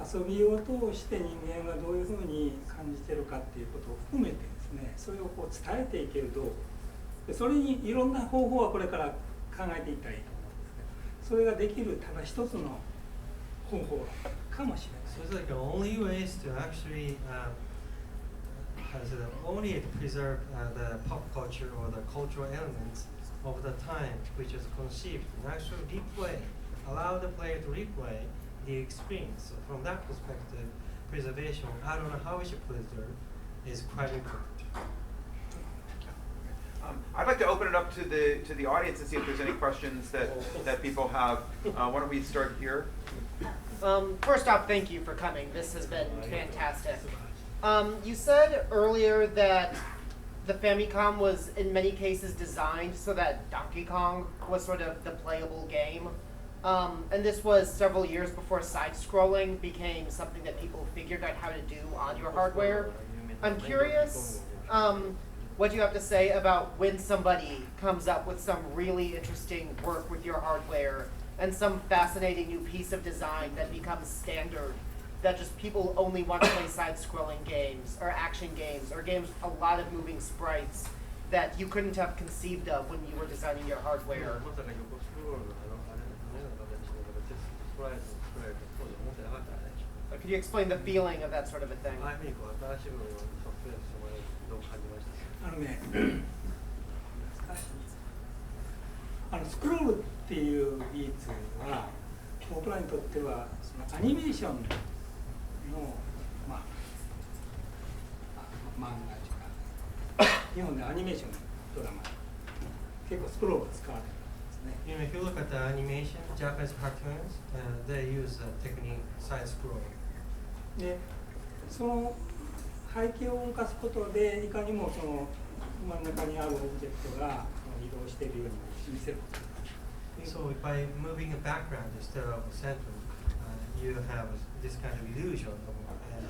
その遊びを通して人間がどういうふうに感じてるかっていうことを含めてですですね、それをこう伝えていける道具で、それにいろんな方法はこれから考えていったらいいと思うんですけど、それができるただ一つの方法かもしれない。 So it's like the only ways to actually, how to say that, only to preserve the pop culture or the cultural elements of the time which is conceived and actually replay, allow the player to replay the experience. So from that perspective, preservation, I don't know how we should preserve, is quite important. I'd like to open it up to the audience and see if there's any questions that people have. Why don't we start here? First off, thank you for coming. This has been fantastic. You said earlier that the Famicom was in many cases designed so that Donkey Kong was sort of the playable game. And this was several years before side-scrolling became something that people figured out how to do on your hardware. I'm curious what you have to say about when somebody comes up with some really interesting work with your hardware and some fascinating new piece of design that becomes standard, that just people only want to play side-scrolling games or action games or games with a lot of moving sprites that you couldn't have conceived of when you were designing your hardware. Could you explain the feeling of that sort of a thing? あのね、スクロールっていう技術は僕らにとってはそのアニメーションの、漫画とか日本でアニメーションのドラマ結構スクロールが使われてるんですね。You know, if you look at the animation, Japanese cartoons, they use the technique side scrolling. で、その背景を動かすことでいかにもその真ん中にあるオブジェクトが移動しているように見せること。So by moving a background instead of a center, you have this kind of illusion of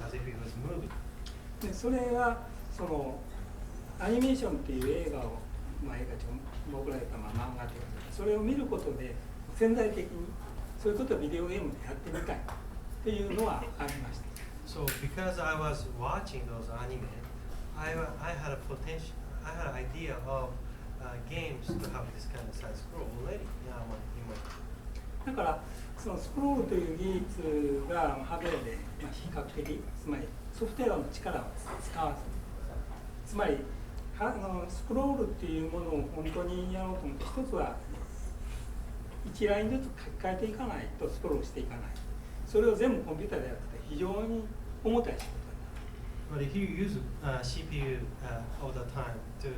as if it was moving. でそれはそのアニメーションっていう映画を、映画中僕らが言った漫画というかそれを見ることで潜在的にそういうことをビデオゲームでやってみたいっていうのはありました。So because I was watching those anime, I had a potential, I had an idea of games to have this kind of side scroll already. Yeah, in my だからそのスクロールという技術がハードウェアで比較的つまりソフトウェアの力を使わずつまりスクロールっていうものを本当にやろうと思って一つは1ラインずつ書き換えていかないとスクロールしていかないそれを全部コンピューターでやってて非常に重たい仕事になる。But if you use CPU all the time to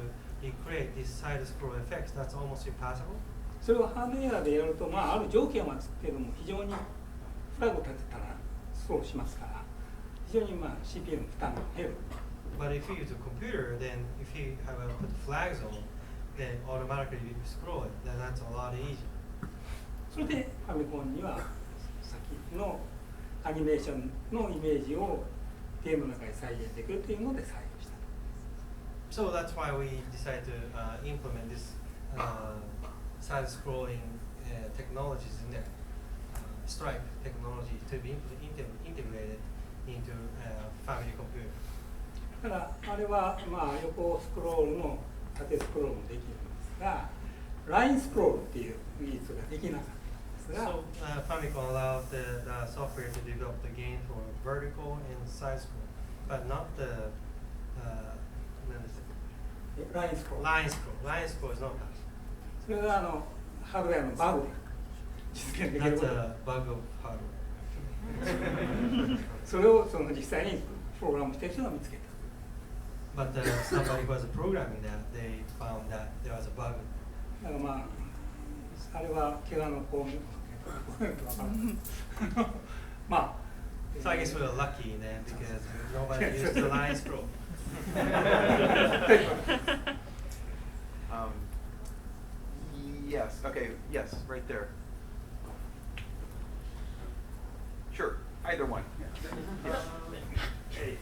create these side scroll effects, that's almost impossible. それをハードウェアでやると、ある条件はつくけども非常にフラグを立てたらスクロールしますから非常にCPU の負担が減る。But if you use a computer, then if you have put flags on, then automatically you scroll it. Then that's a lot easier. それでファミコンにはさっきのアニメーションのイメージをゲームの中に再現できるというので採用した。So that's why we decided to implement this side-scrolling technologies in there, Stripe technology to be integrated into family computer. だからあれは横スクロールも縦スクロールもできるんですが、ラインスクロールっていう技術ができなかったんですが。So Famicom allowed the software to develop the game for vertical and side scroll, but not theラインスクロール。line scroll. Line scroll is not that. それがハードウェアのバグで実現できる That's こと。a bug of hardware. それを実際にプログラムしてる人が見つけた。But somebody who was programming that, they found that there was a bug. だからあれは怪我の功名わからない。So I guess we were lucky then because nobody used the line scroll. Yes, okay, yes, right there. Sure, either one. Hey,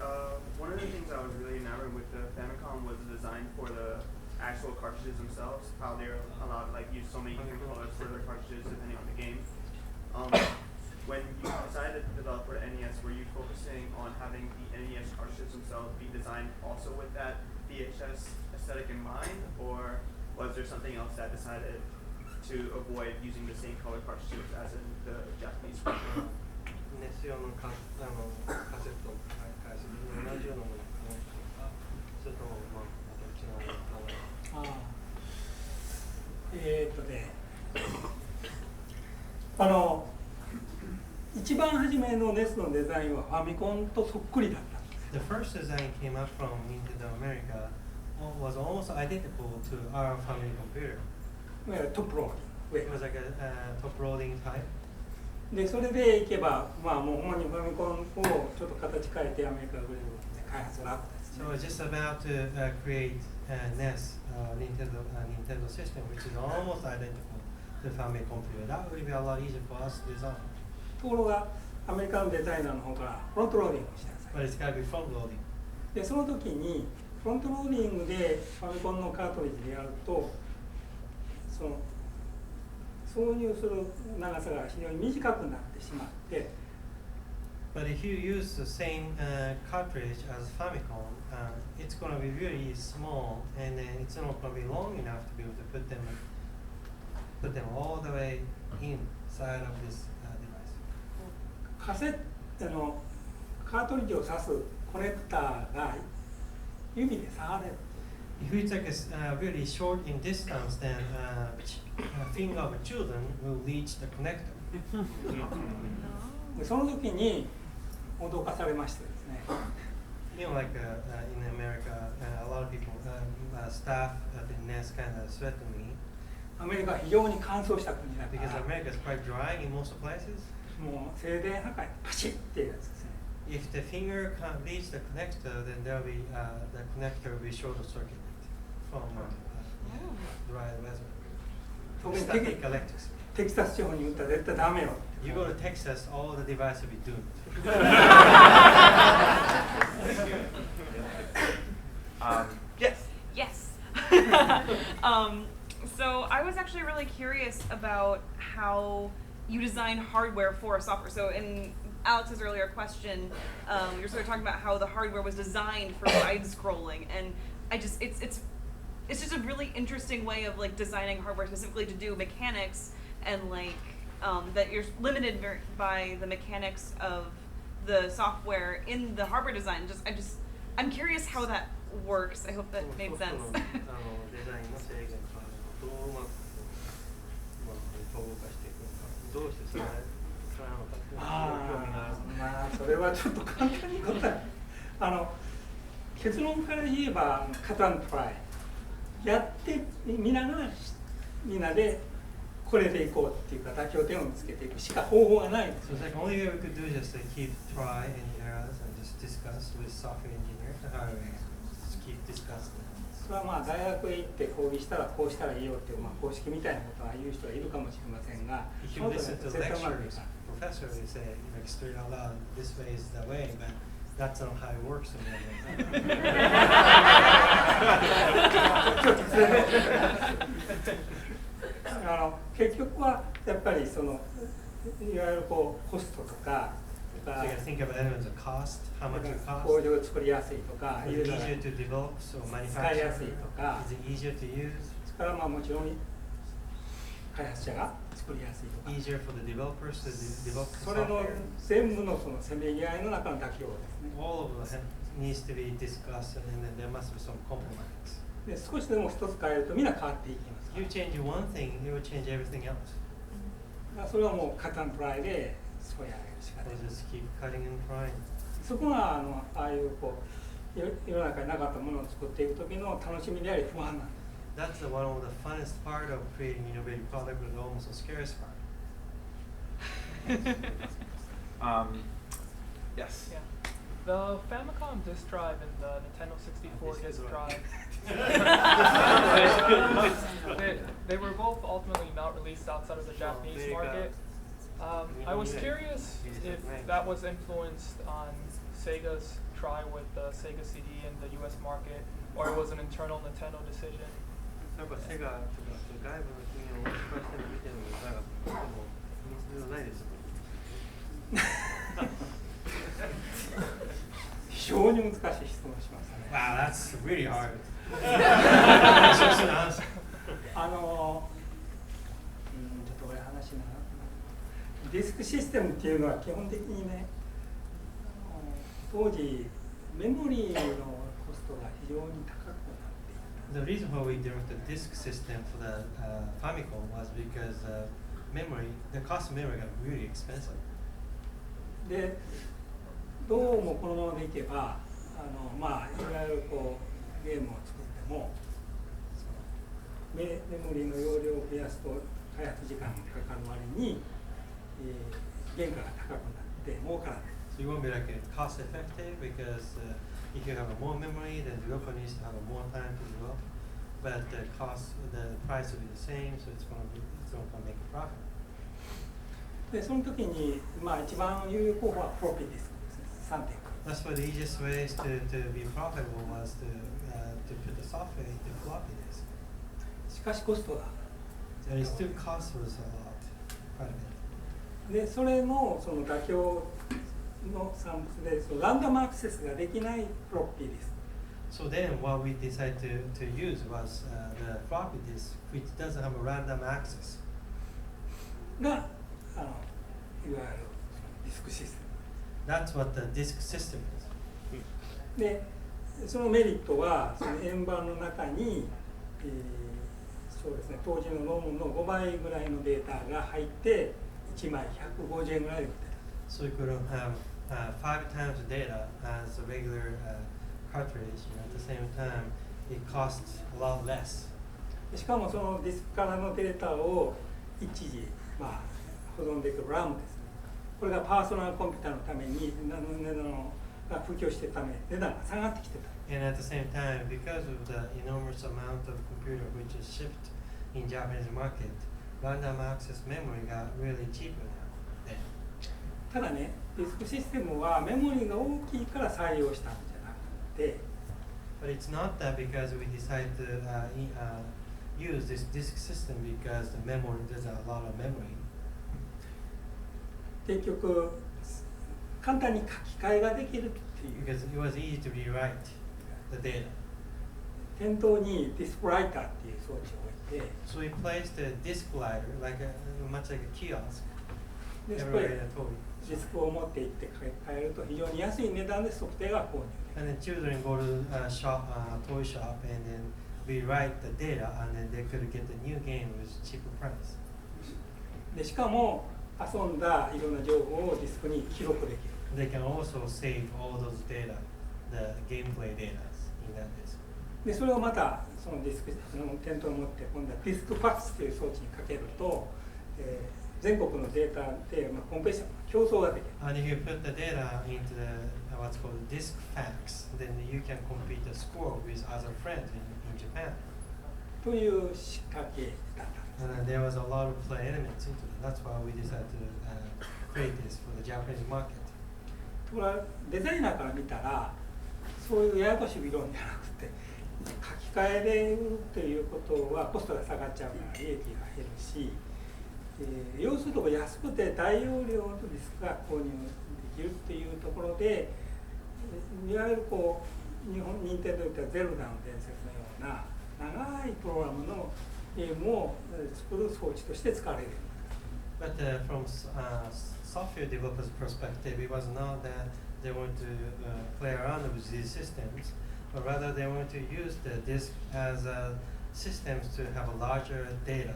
one of the things I was really enamored with the Famicom was the design for the actual cartridges themselves, how they're allowed to use so many different colors for their cartridges depending on the game. When you decided to develop for the NES, were you focusing on having the NES cartridges themselves be designed also with that VHS aesthetic in mind, or was there something else that decided to avoid using the same color cartridges as in the Japanese version? 熱用のカセットを返す同じようなものを考えたのか、それともまた違うものを考えたのか。一番初めのNESのデザインはファミコンとそっくりだったんです。 The first design came out from Nintendo America was almost identical to our family computer. トップローディン It グ was like a top loading type. でそれでいけば、まあもうほんまにファミコンをちょっと形変えてアメリカグレードで開発楽ですね。 So I was just about to create NES, Nintendo system, which is almost identical to the family computer. That would be a lot easier for us to design. ところがアメリカのデザイナーの方からフロントローディングをしてください。 But it's got to be front loading. でその時にフロントローディングでファミコンのカートリッジでやるとその挿入する長さが非常に短くなってしまって But if you use the same cartridge as Famicom, it's going to be really small, and then it's not going to be long enough to be able to put them all the way inside of this device. カセットのカートリッジを挿すコネクターが指で触れる。 If it's like really short in distance, then finger of children will reach the connector. でその時に脅かされましてですね。You know, like in America, a lot of people, staff at the NES kind of threatened me アメリカは非常に乾燥した国だか because ら、 America is quite dry in most places. もう静電破壊パシッっていうやつですね。 If the finger can't reach the connector, then there'll be the connector will be short circuited from dry weather. 特に Static electrics. テキサス地方に売ったら絶対ダメよ。 You go to Texas, all the devices will be doomed. Yes. Yes. So I was actually really curious about how you design hardware for software. So in Alex's earlier question, you're sort of talking about how the hardware was designed for side scrolling, and it's just a really interesting way of like designing hardware specifically to do mechanics and like that you're limited by the mechanics of the software in the hardware design. I'm curious how that works. I hope that made sense. デザインの制限からどううまく統合化していくのか、どうしてそれなのかっていうのに興味がある。まあそれはちょっと簡単に答え結論から言えばカタントライやってみながらみんなでこれでいこうっていうか妥協点を見つけていくしか方法がないんです。 So it's like only way we could do is just to keep try and errors and just discuss with software engineers how to just keep discussing. それはまあ大学へ行って講義したらこうしたらいいよっていう、まあ、公式みたいなことは言う人はいるかもしれませんが、 If you listen to lectures, professor will say like straight out loud, this way is the way, but that's not how it works in the way. 結局はやっぱりそのいわゆるこうコストとか So you gotta think of it as a cost, how much it 工 costs. 場を作りやすいとか Is いう it のが easier to develop, so 使いや manufacture? すいとか Is it easier to use? それからまあもちろん開発者が作りやすいとか Easier for the developers to develop the それの software? 全部のそのせめぎ合いの中の妥協ですね。 All of that needs to be discussed, and then there must be some compromise. で少しでも一つ変えるとみんな変わっていきますか You change one thing, it will change everything else. らそれはもうカタントライでそうやるしかない They just keep cutting and trying. そこがああいうこう世の中になかったものを作っていく時の楽しみであり不安なんです。 That's one of the funnest part of creating innovative product, but almost the scariest part. Yes. Yeah. The Famicom disk drive and the Nintendo 64 This is disk right. drive, they were both ultimately not released outside of the Japanese market. I was curious if that was influenced on Sega's try with the Sega CD in the US market, or it was an internal Nintendo decision. やっぱセガとか外部の企業を出してる見てるのがでも密度ないですもん。非常に難しい質問をしましたね。Wow, that's really hard. Just an answer. ちょっと俺話しながらディスクシステムっていうのは基本的にね、当時メモリーのコストが非常に高くなっていた。 The reason why we developed the disk system for the Famicom was because the cost of memory got really expensive. で、どうもこのままでいけば、まあいわゆるこうゲームを作ってもメモリーの容量を増やすと開発時間がかかる割に、原価が高くなって儲からない。 So you won't be like cost effective because if you have more memory, then the developer needs to have more time to develop. But the price will be the same, so it's going to make a profit. で、その時にまあ一番有力候補はフロッピーディスクですね。3.9。That's why the easiest ways to be profitable was to put the software into floppy disk. しかしコストが And it still costs us a lot, quite a bit. で、それのその妥協の産物でそのランダムアクセスができないフロッピーディスク。 So then what we decided to use was the floppy disk, which doesn't have a random access. がいわゆるディスクシステ That's what the disk system is. ムで、そのメリットはその円盤の中に、そうですね、当時のロムの5倍ぐらいのデータが入って1枚150円ぐらいで売ってる。 So you could have 5 times the data as a regular cartridge, and at the same time it costs a lot less. しかもそのディスクからのデータを一時、まあ、保存できる RAM ですね。これがパーソナルコンピューターのために値段が普及しているため値段が下がってきてた。 And at the same time, because of the enormous amount of computer which is shipped in Japanese market, random access memory got really cheaper now. Then. ただね、ディスクシステムはメモリが大きいから採用したんじゃなくて、 But it's not that because we decided to use this disk system because there's a lot of memory. 結局簡単に書き換えができるっていう。 Because it was easy to rewrite the data. 店頭にディスクライターっていう装置を置いて、 So we placed a disk writer, much like a kiosk, でそこ everywhere へ in the toy. ディスクを持って行って書き換えると非常に安い値段でソフトウェアが購入できる。 And then children go to toy shop and then rewrite the data, and then they could get the new game with cheaper price. でしかも遊んだいろんな情報をディスクに記録できる。 They can also save all those data, the gameplay data in that disk. でそれをまたそのディスクの店頭を持って今度はディスクファックスという装置にかけると、全国のデータで、コンペティション競争ができる。 And if you put the data into what's called disk fax, then you can compete the score with other friends in Japan. という仕掛けだったんです。 And there was a lot of play elements into it. That's why we decided to create this for the Japanese market. ところがデザイナーから見たらそういうややこしい理論じゃなくて書き換えで売るということはコストが下がっちゃうから利益が減るし、要すると安くて大容量のディスクが購入できるっていうところでいわゆるこう任天堂で言ったらゼルダの伝説のような長いプログラムのゲームを作る装置として使われる。 But from software developers' perspective, it was not that they want to play around with these systems, but rather they want to use the disk as systems to have a larger data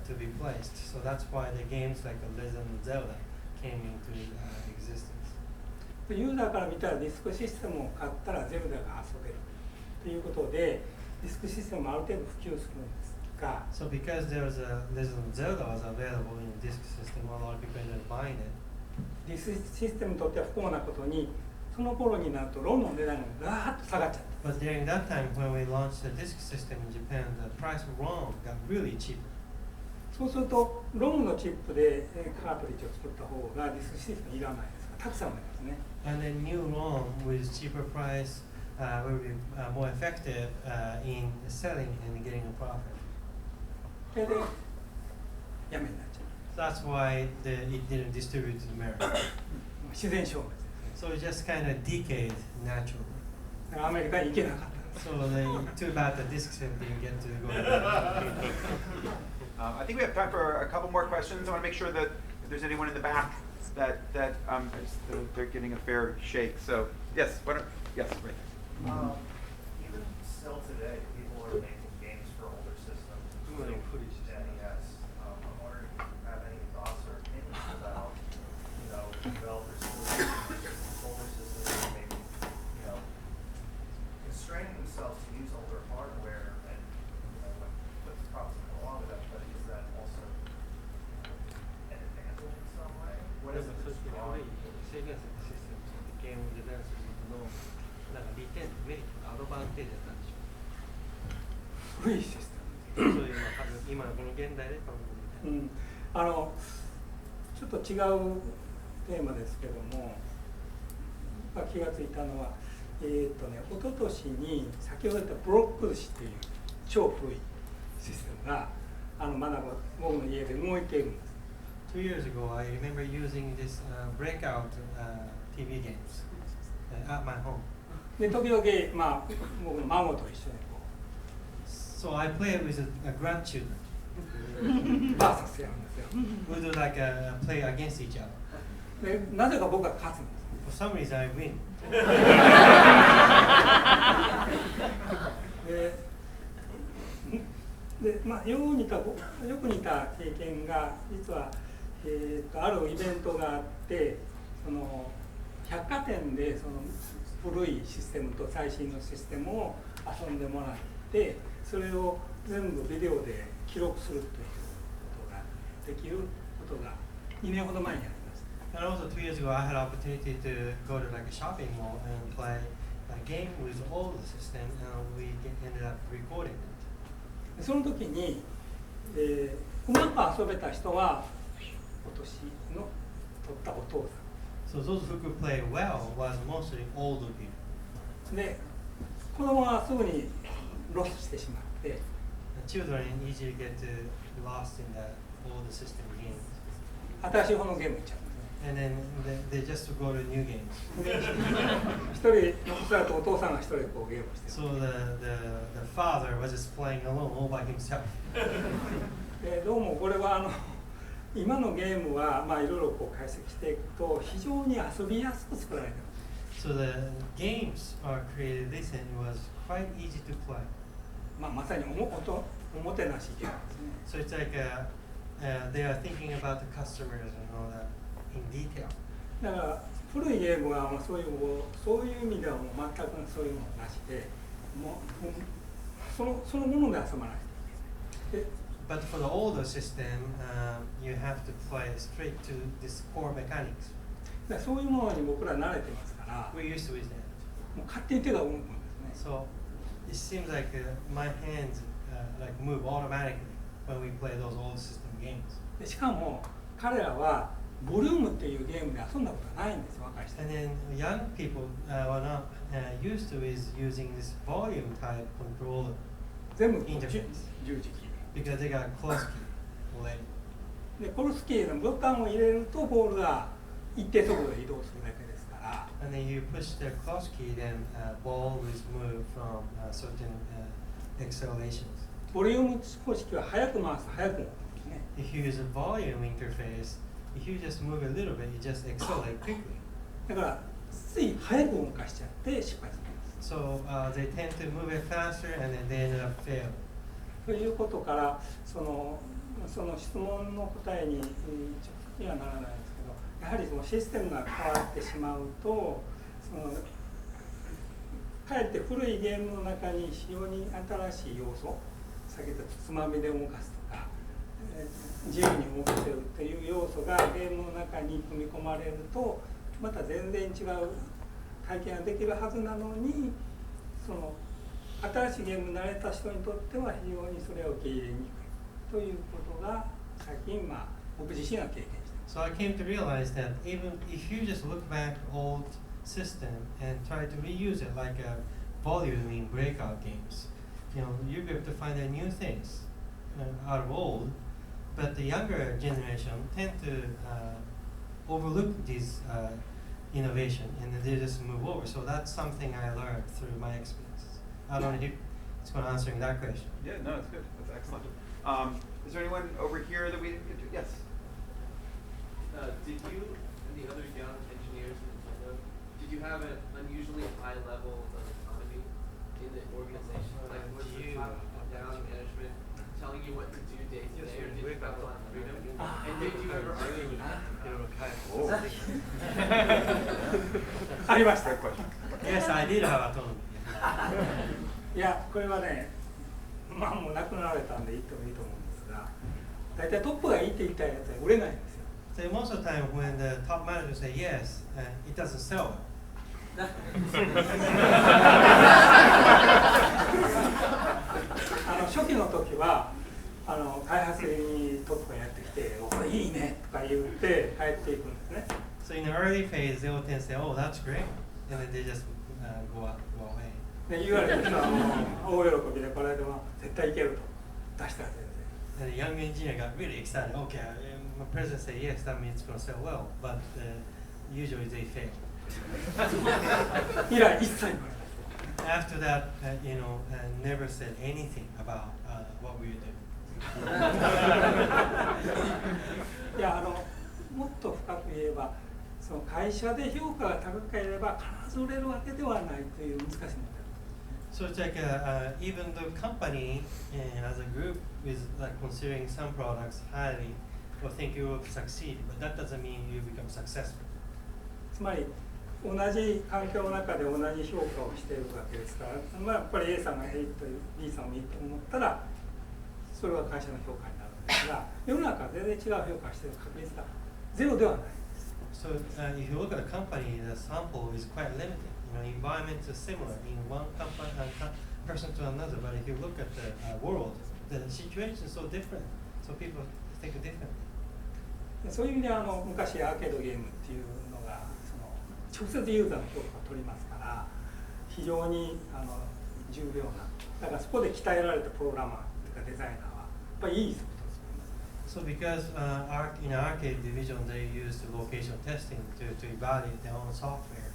to be placed. So that's why the games like Legend of Zelda came into existence. ユーザーから見たらディスクシステムを買ったらゼルダが遊べるということでディスクシステムもある程度普及するんですが、 So because there was a Legend of Zelda was available in the disk system, a lot of people ended up buying it. ディスクシステムにとっては不幸なことにその頃になるとロンの値段がガーッと下がっちゃった。 But during that time, when we launched the disk system in Japan, the price of ROM got really cheap. そうするとロムのチップでカートリッジを作った方がディスクシステムいらないですからたくさんありますね。 And then new ROM with cheaper price will be more effective in selling and getting a profit. それでやめになっちゃう。 That's why it didn't distribute to America. 自然消滅ですね。 So it just kind of decayed naturally. アメリカに行けなかった。 So they too bad the disc sim didn't get to go. I think we have time for a couple more questions. I want to make sure that if there's anyone in the back that they're getting a fair shake. So yes, yes, right. Even still today, people are making games for older systems, including NES. I'm wondering if you have any thoughts or opinions about, developers still using older systems and maybe, constraining themselves to use older hardware and, what the problems that go along with that, but is that also an advantage in some way? What is it that's drawing people? 制限されたシステムでゲームをデザインすることのなんか利点、メリット、アドバンテージだったんでしょう。古いシステそういう今のこの現代で考えてみたい。ちょっと違うテーマですけども、気がついたのは、一昨年に先ほど言ったブロック寿司っていう超古いシステムがまだ僕の家で動いているんです。2 years ago, I remember using this breakout TV games at my home. で時々、僕の孫と一緒にSo I play it with grandchildren. バーサスやるんですよ。 We do like play against each other. でなぜか僕が勝つんです。 For some reason, I win. よく似た経験が実は、あるイベントがあって、百貨店でその古いシステムと最新のシステムを遊んでもらって、それを全部ビデオで記録するということができることが2年ほど前にありました。 And also 2 years ago, I had an opportunity to go to like a shopping mall and play a game with all the system, and we ended up recording it. その時に、うまく遊べた人はお年の取ったお父さん。 So those who could play well was mostly older people. で、子供はすぐにロスしてしまって。 The children easily get lost in the older system games. 新しい方のゲームに行っちゃうんですね。 And then they just go to new games. 一人残されたお父さんが一人でこうゲームをしてる。 So the father was just playing alone all by himself. でどうもこれは今のゲームはいろいろこう解析していくと非常に遊びやすく作られています。 So the games are created this and it was quite easy to play. まさにおもてなしゲームですね。 So it's like they are thinking about the customers and all that in detail. だから古いゲームはそういう意味ではもう全くそういうのなしで、もうそのもので遊ばないといけない。 But for the older system, you have to play straight to this core mechanics. そういうものに僕ら慣れてますから、 We're used to it. もう勝手に手が動くんですね。 So it seems like my hands like move automatically when we play those old system games. でしかも彼らはボリュームっていうゲームで遊んだことがないんですよ、若い人。 And then young people were not used to is using this volume type controller 全部interface 十字キー。 because they got a close key already. でコルスキーのボタンを入れるとボールが一定速度で移動するだけですから。 And then you push the close key, then ball is moved from certain accelerations. ボリューム方式は速く回すと速く動くんですね。 If you use a volume interface, if you just move a little bit, you just accelerate quickly. だからつい速く動かしちゃって失敗するんです。 So they tend to move it faster, and then they ended up failing. ということからその質問の答えに直接にはならないんですけど、やはりそのシステムが変わってしまうとかえって古いゲームの中に非常に新しい要素、先ほどつまみで動かすとか、自由に動かせるっていう要素がゲームの中に組み込まれるとまた全然違う体験ができるはずなのに、新しいゲームに慣れた人にとっては非常にそれを受け入れにくいということが最近僕自身が経験しています。 So I came to realize that even if you just look back old system and try to reuse it like a volume in breakout games, you'll be able to find out new things out of old. But the younger generation tend to overlook these innovation, and then they just move over. So that's something I learned through my experiences. I don't know if it's going to answer that question. Yeah, no, it's good. That's excellent. Is there anyone over here that we didn't get to? Yes. Did you and the other young engineers in Nintendo, did you have an unusually high level of autonomy in the organization? Like, was the top-down management telling you what to do day to day, or did you have a lot of freedom? And did you ever argue with them? ありました。 Great question. Yes, I did have autonomy. いや、これはね、まあもう亡くなられたんで言ってもいいと思うんですが、大体トップがいいって言ったやつは売れないんですよ。 So most of the time when the top manager say yes, it doesn't sell. 初期の時は開発にトップがやってきて「おこれいいね」とか言って帰っていくんですね。 So in the early phase, they will tend to say, "Oh, that's great," and then they just go away. で言われた人は大喜びでこれでも絶対いけると出したら全然。 And the young engineer got really excited. Okay, my president said yes, that means it's going to sell well, but usually they fail. 以来一切言われない。 After that, never said anything about what we were doing. いやもっと深く言えばその会社で評価が高ければ必ず売れるわけではないという難しい問題。 So it's like even the company as a group is like considering some products highly or think you will succeed, but that doesn't mean you become successful. つまり同じ環境の中で同じ評価をしているわけですから、まあ、やっぱり A さんがいいと B さんもいいと思ったらそれは会社の評価になるんですが世の中全然違う評価している確率がゼロではない。 So if you look at a company, the sample is quite limited. Environments are similar in one company, person to another, but if you look at the world, the situation is so different. So people think differently. そういう意味で昔アーケードゲームっていうのが直接ユーザーの評価を取りますから非常に重要なだからそこで鍛えられたプログラマーというかデザイナーはやっぱりいいソフトを作ります。 So because in arcade division they use the location testing to evaluate their own software,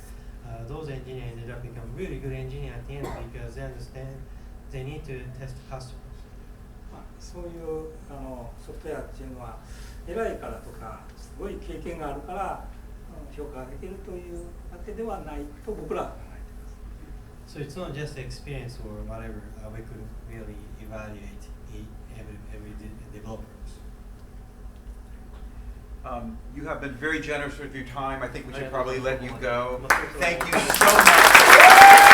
those engineers ended up becoming really good engineers at the end because they understand they need to test customers. まあそういうソフトウェアっていうのは偉いからとかすごい経験があるから評価ができるというわけではないと僕らは考えています。 So it's not just experience or whatever. We could really evaluate every developer. You have been very generous with your time. I think we should probably let you go. Thank Thank you so much.